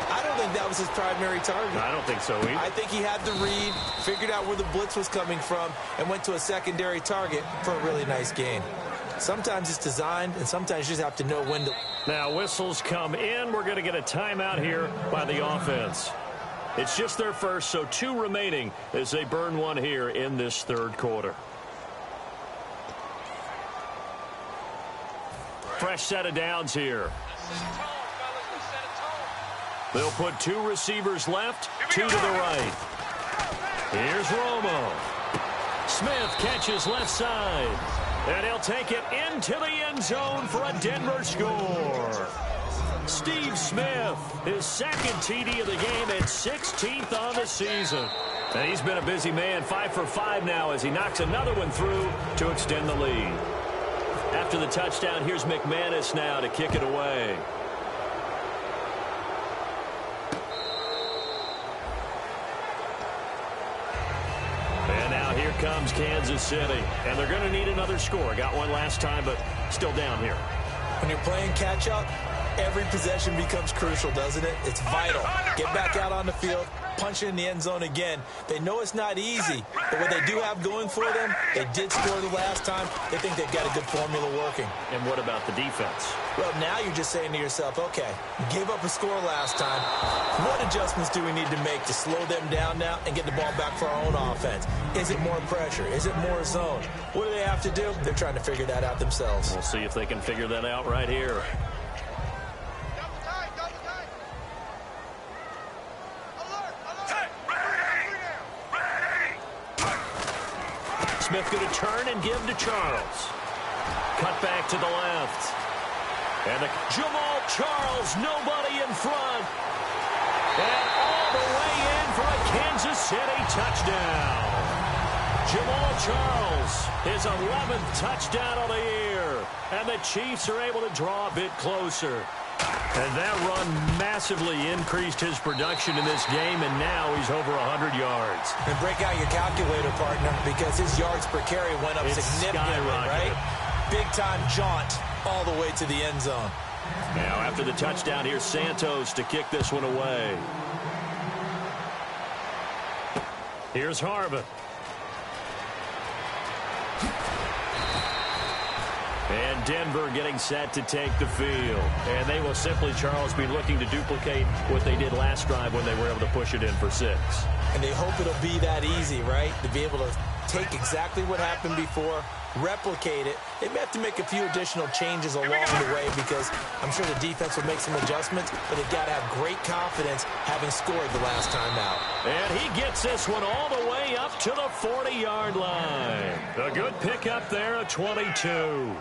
I don't think that was his primary target. I don't think so either. I think he had the read, figured out where the blitz was coming from, and went to a secondary target for a really nice gain. Sometimes it's designed, and sometimes you just have to know when to. Now whistles come in. We're going to get a timeout here by the offense. It's just their first, so 2 remaining as they burn one here in this third quarter. Fresh set of downs here. They'll put 2 receivers left, 2 to the right. Here's Romo. Smith catches left side. And he'll take it into the end zone for a Denver score. Steve Smith, his second TD of the game and 16th on the season. And he's been a busy man, 5 for 5 now as he knocks another one through to extend the lead. After the touchdown, here's McManus now to kick it away. And now here comes Kansas City. And they're going to need another score. Got one last time, but still down here. When you're playing catch-up, every possession becomes crucial, doesn't it? It's vital. Get back out on the field, punch it in the end zone again. They know it's not easy, but what they do have going for them, they did score the last time. They think they've got a good formula working. And what about the defense? Well, now you're just saying to yourself, okay, we gave up a score last time. What adjustments do we need to make to slow them down now and get the ball back for our own offense? Is it more pressure? Is it more zone? What do they have to do? They're trying to figure that out themselves. We'll see if they can figure that out right here. Smith going to turn and give to Charles. Cut back to the left. And Jamal Charles, nobody in front. And all the way in for a Kansas City touchdown. Jamal Charles, his 11th touchdown of the year. And the Chiefs are able to draw a bit closer. And that run massively increased his production in this game, and now he's over 100 yards. And break out your calculator, partner, because his yards per carry went up significantly, right? Big-time jaunt all the way to the end zone. Now, after the touchdown, here's Santos to kick this one away. Here's Harvin. And Denver getting set to take the field. And they will simply, Charles, be looking to duplicate what they did last drive when they were able to push it in for 6. And they hope it'll be that easy, right? To be able to take exactly what happened before, replicate it. They may have to make a few additional changes along the way because I'm sure the defense will make some adjustments, but they've got to have great confidence having scored the last time out. And he gets this one all the way up to the 40-yard line. A good pickup there, a 22.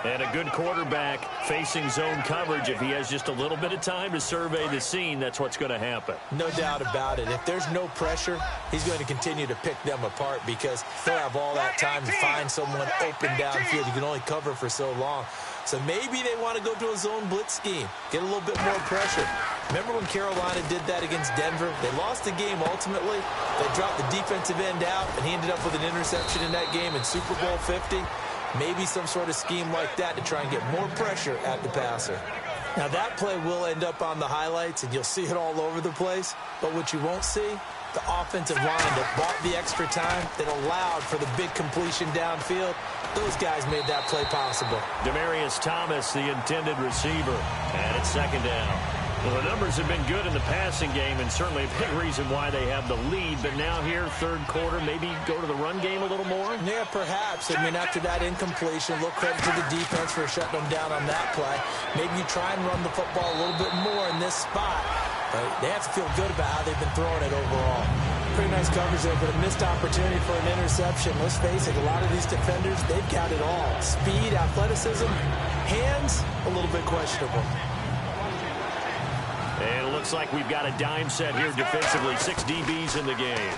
And a good quarterback facing zone coverage. If he has just a little bit of time to survey the scene, that's what's going to happen. No doubt about it. If there's no pressure, he's going to continue to pick them apart because they'll have all that time to find someone open downfield. You can only cover for so long. So maybe they want to go to a zone blitz scheme, get a little bit more pressure. Remember when Carolina did that against Denver? They lost the game ultimately. They dropped the defensive end out, and he ended up with an interception in that game in Super Bowl 50. Maybe some sort of scheme like that to try and get more pressure at the passer. Now, that play will end up on the highlights, and you'll see it all over the place. But what you won't see, the offensive line that bought the extra time, that allowed for the big completion downfield, those guys made that play possible. Demaryius Thomas, the intended receiver, and it's second down. Well, the numbers have been good in the passing game, and certainly a big reason why they have the lead. But now here, third quarter, maybe go to the run game a little more? Yeah, perhaps. I mean, after that incompletion, a little credit to the defense for shutting them down on that play. Maybe you try and run the football a little bit more in this spot. But they have to feel good about how they've been throwing it overall. Pretty nice coverage there, but a missed opportunity for an interception. Let's face it, a lot of these defenders, they've got it all. Speed, athleticism, hands, a little bit questionable. And it looks like we've got a dime set here defensively. 6 DBs in the game.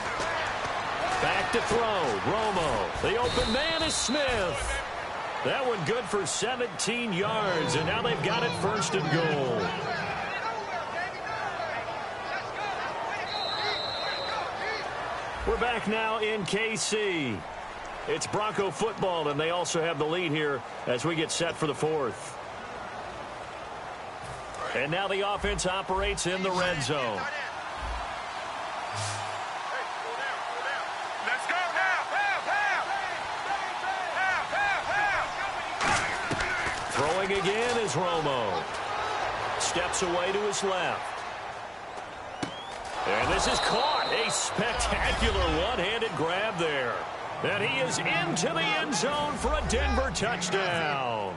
Back to throw. Romo. The open man is Smith. That one good for 17 yards. And now they've got it first and goal. We're back now in KC. It's Bronco football, and they also have the lead here as we get set for the fourth. And now the offense operates in the red zone. Let's go now. Throwing again is Romo. Steps away to his left. And this is caught. A spectacular one-handed grab there. And he is into the end zone for a Denver touchdown.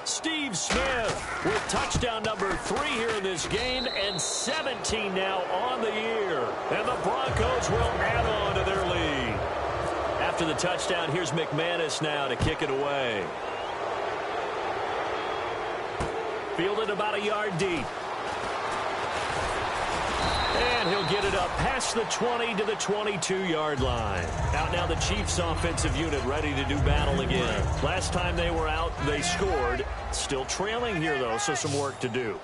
Steve Smith with touchdown number 3 here in this game, and 17 now on the year. And the Broncos will add on to their lead. After the touchdown, here's McManus now to kick it away. Fielded about a yard deep. And he'll get it up past the 20 to the 22-yard line. Out now the Chiefs offensive unit ready to do battle again. Last time they were out, they scored. Still trailing here, though, so some work to do.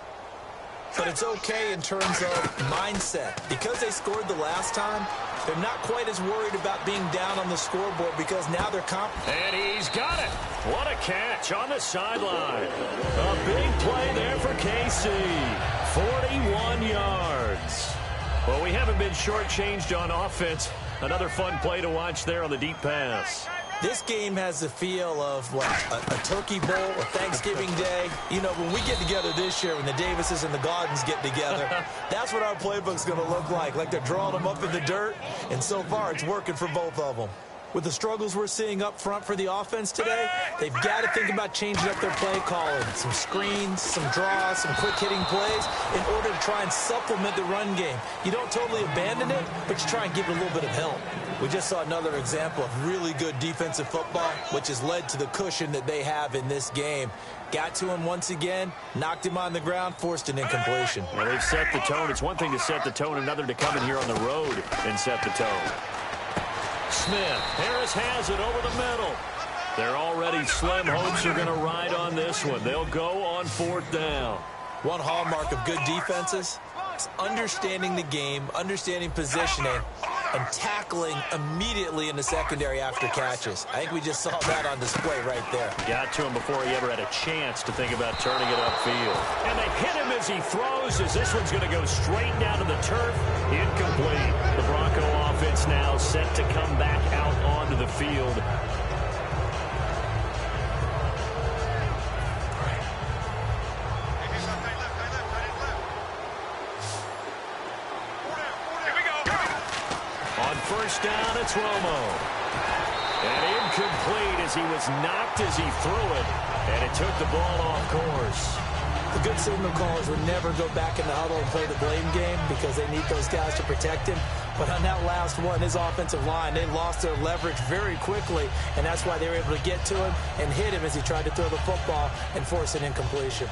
But it's okay in terms of mindset. Because they scored the last time, they're not quite as worried about being down on the scoreboard because now they're confident. And he's got it. What a catch on the sideline. A big play there for KC. 41 yards. Well, we haven't been shortchanged on offense. Another fun play to watch there on the deep pass. This game has the feel of, what, a turkey bowl, a Thanksgiving day. You know, when we get together this year, when the Davises and the Gaudens get together, that's what our playbook's going to look like they're drawing them up in the dirt. And so far, it's working for both of them. With the struggles we're seeing up front for the offense today, they've got to think about changing up their play calling. Some screens, some draws, some quick-hitting plays in order to try and supplement the run game. You don't totally abandon it, but you try and give it a little bit of help. We just saw another example of really good defensive football, which has led to the cushion that they have in this game. Got to him once again, knocked him on the ground, forced an incompletion. Well, they've set the tone. It's one thing to set the tone, another to come in here on the road and set the tone. Smith. Harris has it over the middle. They're already slim hopes are going to ride on this one. They'll go on 4th down. One hallmark of good defenses is understanding the game, understanding positioning, and tackling immediately in the secondary after catches. I think we just saw that on display right there. Got to him before he ever had a chance to think about turning it upfield. And they hit him as he throws, as this one's going to go straight down to the turf. Incomplete. The Bronco offense now set to come back out onto the field. First down, it's Romo. And incomplete as he was knocked as he threw it. And it took the ball off course. The good signal callers would never go back in the huddle and play the blame game because they need those guys to protect him. But on that last one, his offensive line, they lost their leverage very quickly. And that's why they were able to get to him and hit him as he tried to throw the football and force an incompletion.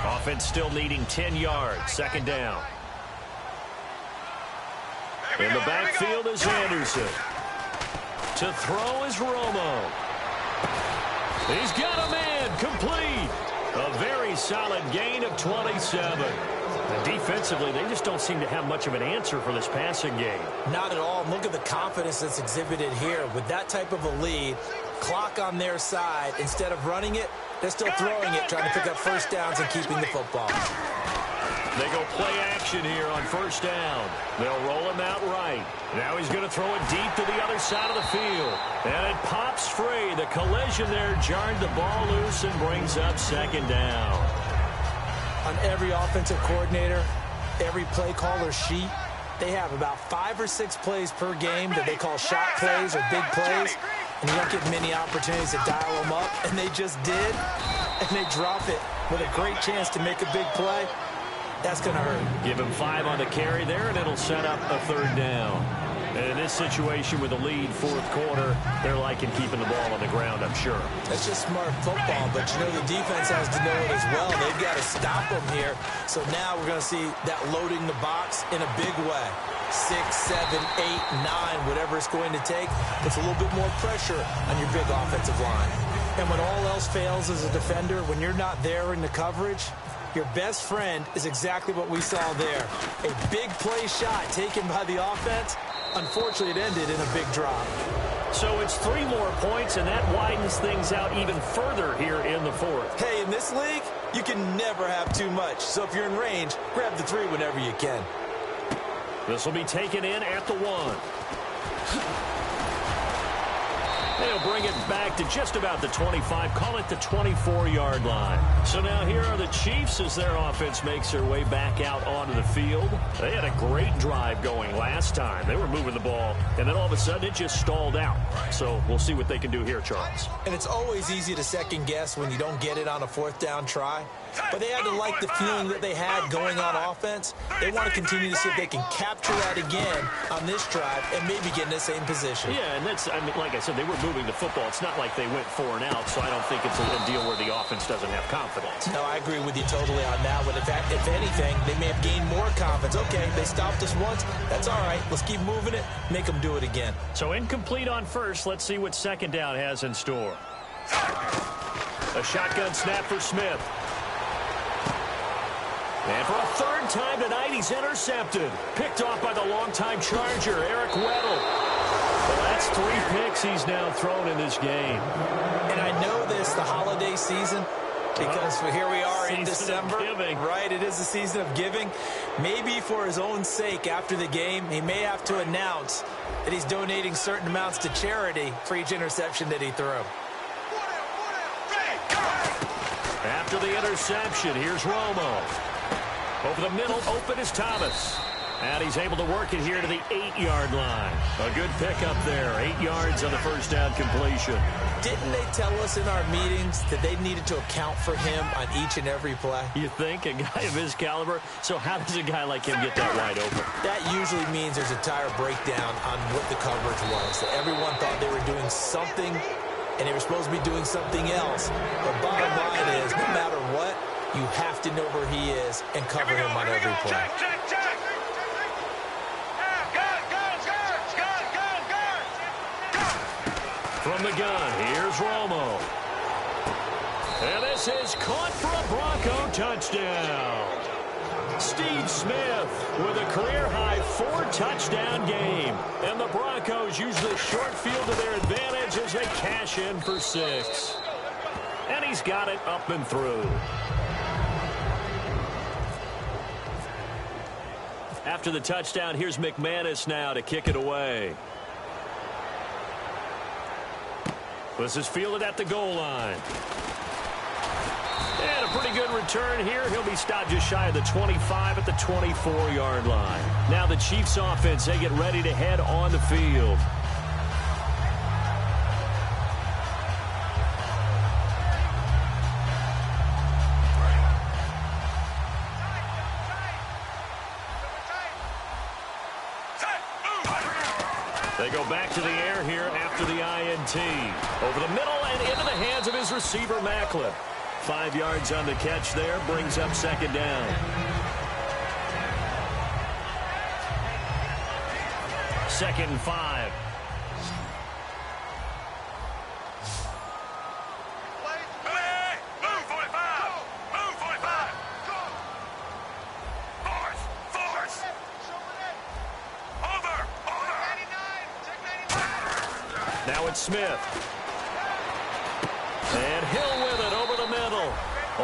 Offense still needing 10 yards. Second down. In the backfield is Anderson. To throw is Romo. He's got a man complete. A very solid gain of 27. And defensively, they just don't seem to have much of an answer for this passing game. Not at all. Look at the confidence that's exhibited here. With that type of a lead, clock on their side, instead of running it, They're still throwing it, trying to pick up first downs and keeping the football. They go play action here on first down. They'll roll him out right. Now he's going to throw it deep to the other side of the field. And it pops free. The collision there jarred the ball loose and brings up second down. On every offensive coordinator, every play caller sheet, they have about 5 or 6 plays per game that they call shot plays or big plays. And you don't get many opportunities to dial them up. And they just did. And they drop it with a great chance to make a big play. That's going to hurt. Give him 5 on the carry there, and it'll set up a third down. And in this situation with a lead fourth quarter, they're liking keeping the ball on the ground, I'm sure. That's just smart football, but you know the defense has to know it as well. They've got to stop them here. So now we're going to see that loading the box in a big way. 6, 7, 8, 9, whatever it's going to take. Puts a little bit more pressure on your big offensive line. And when all else fails as a defender, when you're not there in the coverage, your best friend is exactly what we saw there. A big play shot taken by the offense. Unfortunately, it ended in a big drop. So it's 3 more points, and that widens things out even further here in the fourth. Hey, in this league, you can never have too much. So if you're in range, grab the 3 whenever you can. This will be taken in at the 1. They'll bring it back to just about the 25, call it the 24-yard line. So now here are the Chiefs as their offense makes their way back out onto the field. They had a great drive going last time. They were moving the ball, and then all of a sudden it just stalled out. So we'll see what they can do here, Charles. And it's always easy to second guess when you don't get it on a 4th down try. But they had to like the feeling that they had going on offense. They want to continue to see if they can capture that again on this drive and maybe get in the same position. Yeah, and that's, I mean, like I said, they were moving the football. It's not like they went 4 and out, so I don't think it's a deal where the offense doesn't have confidence. No, I agree with you totally on that one. In fact, if anything, they may have gained more confidence. Okay, they stopped us once. That's all right. Let's keep moving it. Make them do it again. So incomplete on first. Let's see what second down has in store. A shotgun snap for Smith. And for a 3rd time tonight, he's intercepted. Picked off by the longtime Charger, Eric Weddle. Well, that's 3 picks he's now thrown in this game. And I know this, the holiday season, because here we are in December. Right, it is the season of giving. Maybe for his own sake after the game, he may have to announce that he's donating certain amounts to charity for each interception that he threw. After the interception, here's Romo. Over the middle, open is Thomas. And he's able to work it here to the 8-yard line. A good pickup there. 8 yards on the first down completion. Didn't they tell us in our meetings that they needed to account for him on each and every play? You think? A guy of his caliber? So how does a guy like him get that wide open? That usually means there's a entire breakdown on what the coverage was. That everyone thought they were doing something, and they were supposed to be doing something else. But bottom line is, no matter what, you have to know where he is and cover him on every play. Check. From the gun, here's Romo. And this is caught for a Bronco touchdown. Steve Smith with a career-high 4-touchdown game. And the Broncos use the short field to their advantage as they cash in for 6. And he's got it up and through. After the touchdown, here's McManus now to kick it away. This is fielded at the goal line. And a pretty good return here. He'll be stopped just shy of the 25 at the 24-yard line. Now the Chiefs offense, they get ready to head on the field. They go back to the air here after the INT. Over the middle and into the hands of his receiver, Macklin. 5 yards on the catch there, brings up second down. Second and 5. Now it's Smith. And Hill with it over the middle.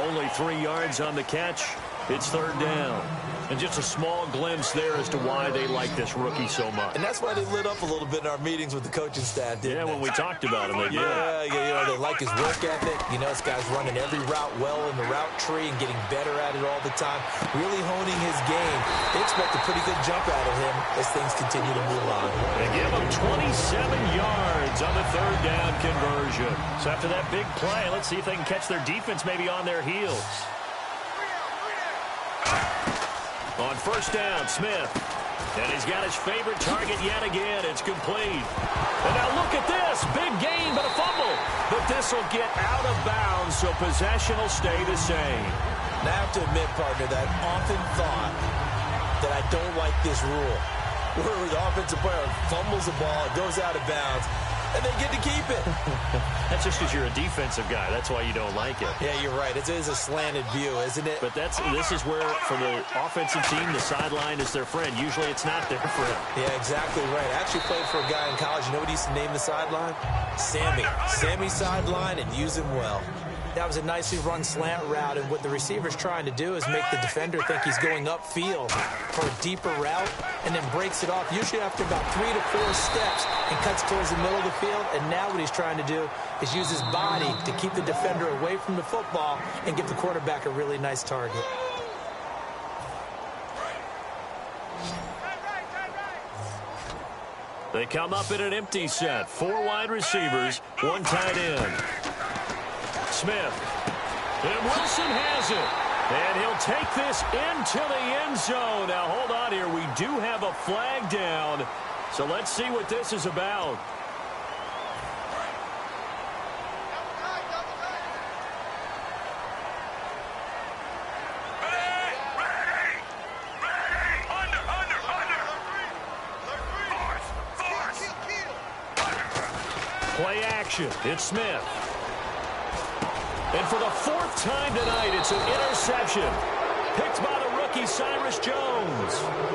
Only 3 yards on the catch. It's third down. And just a small glimpse there as to why they like this rookie so much. And that's why they lit up a little bit in our meetings with the coaching staff, didn't they? When we talked about him, they did. Yeah, they like his work ethic. This guy's running every route well in the route tree and getting better at it all the time, really honing his game. They expect a pretty good jump out of him as things continue to move on. They give him 27 yards on the third down conversion. So after that big play, let's see if they can catch their defense maybe on their heels. On first down, Smith. And he's got his favorite target yet again. It's complete. And now look at this. Big gain, but a fumble. But this will get out of bounds, so possession will stay the same. Now I have to admit, partner, that I often thought that I don't like this rule. Where the offensive player fumbles the ball, it goes out of bounds, and they get to keep it. That's just because you're a defensive guy. That's why you don't like it. Yeah, you're right. It is a slanted view, isn't it? But this is where, for the offensive team, the sideline is their friend. Usually it's not their friend. Yeah, exactly right. I actually played for a guy in college. You know what he used to name the sideline? Sammy. Sammy sideline, and use him well. That was a nicely run slant route, and what the receiver's trying to do is make the defender think he's going upfield for a deeper route, and then breaks it off, usually after about 3 to 4 steps, and cuts towards the middle of the field. And now what he's trying to do is use his body to keep the defender away from the football and give the quarterback a really nice target. They come up in an empty set. 4 wide receivers, 1 tight end. Smith. And Wilson has it. And he'll take this into the end zone. Now, hold on here. We do have a flag down. So let's see what this is about. Play action. It's Smith. And for the 4th time tonight, it's an interception. Picked by the rookie, Cyrus Jones.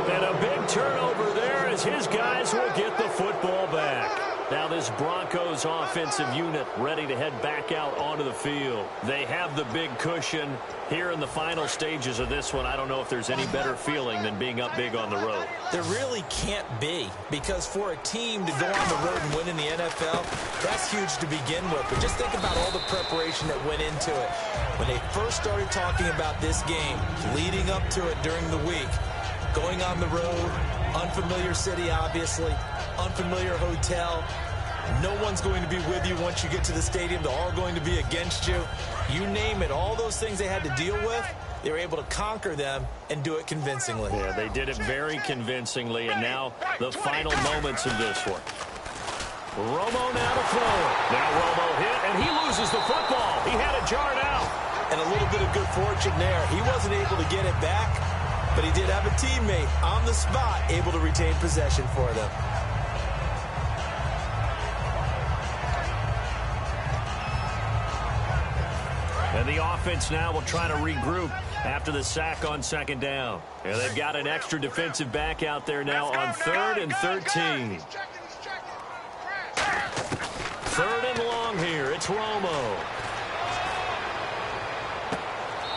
And a big turnover there as his guys will get the football back. Now this Broncos offensive unit ready to head back out onto the field. They have the big cushion. Here in the final stages of this one, I don't know if there's any better feeling than being up big on the road. There really can't be, because for a team to go on the road and win in the NFL, that's huge to begin with. But just think about all the preparation that went into it. When they first started talking about this game, leading up to it during the week, going on the road, unfamiliar city, obviously, unfamiliar hotel. No one's going to be with you once you get to the stadium. They're all going to be against you. You name it, all those things they had to deal with, they were able to conquer them and do it convincingly. Yeah, they did it very convincingly, and now the final moments of this one. Romo now to throw it. Now Romo hit, and he loses the football. He had it jarred out. And a little bit of good fortune there. He wasn't able to get it back, but he did have a teammate on the spot able to retain possession for them. And the offense now will try to regroup after the sack on 2nd down. And they've got an extra defensive back out there now on 3rd and 13. 3rd and long here. It's Romo.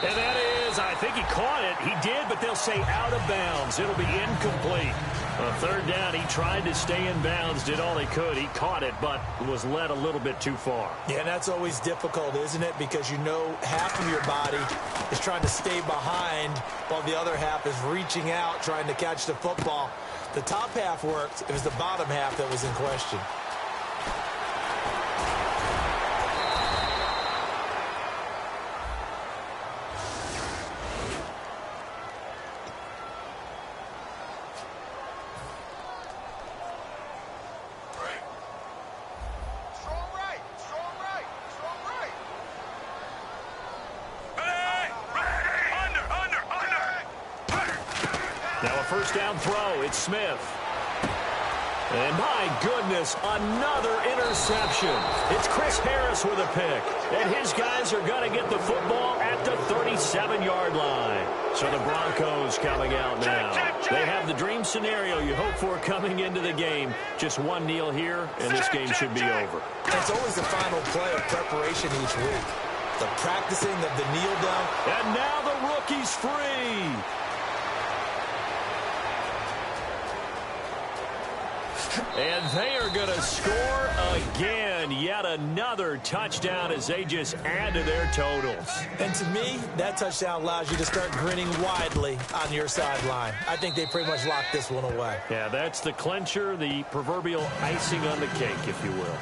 And that is, I think he caught it. He did, but they'll say out of bounds. It'll be incomplete. On 3rd down, he tried to stay in bounds, did all he could. He caught it, but was led a little bit too far. Yeah, and that's always difficult, isn't it? Because you know half of your body is trying to stay behind while the other half is reaching out, trying to catch the football. The top half worked. It was the bottom half that was in question. First down throw, it's Smith. And my goodness, another interception. It's Chris Harris with a pick. And his guys are going to get the football at the 37-yard line. So the Broncos coming out now. They have the dream scenario you hope for coming into the game. Just one kneel here, and this game should be over. It's always the final play of preparation each week. The practicing of the kneel down. And now the rookie's free. And they are going to score again. Yet another touchdown as they just add to their totals. And to me, that touchdown allows you to start grinning widely on your sideline. I think they pretty much locked this one away. Yeah, that's the clincher, the proverbial icing on the cake, if you will.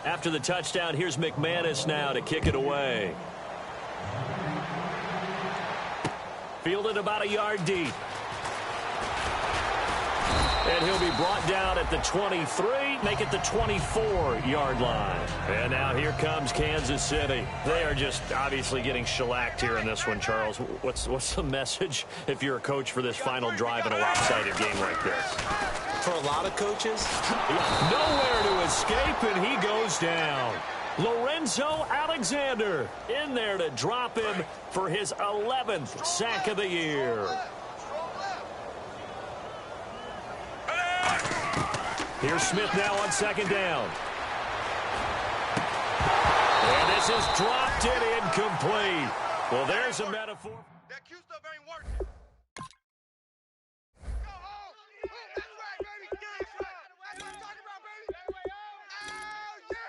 After the touchdown, here's McManus now to kick it away. Fielded about a yard deep. And he'll be brought down at the 23, make it the 24-yard line. And now here comes Kansas City. They are just obviously getting shellacked here in this one, Charles. What's the message if you're a coach for this final drive in a lopsided game like this? For a lot of coaches, nowhere to escape, and he goes down. Lorenzo Alexander in there to drop him for his 11th sack of the year. Here's Smith now on second down. And this is dropped it incomplete. Well, there's a metaphor. That Q stuff ain't working. Go home. That's right, baby. That's right. That's what I'm talking about, baby. Oh, yeah.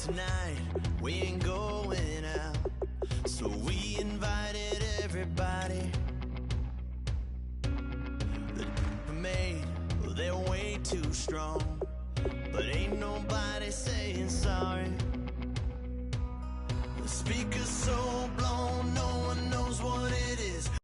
tonight we ain't going out, so we invited everybody. The made, well, they're way too strong, but ain't nobody saying sorry. The speaker's so blown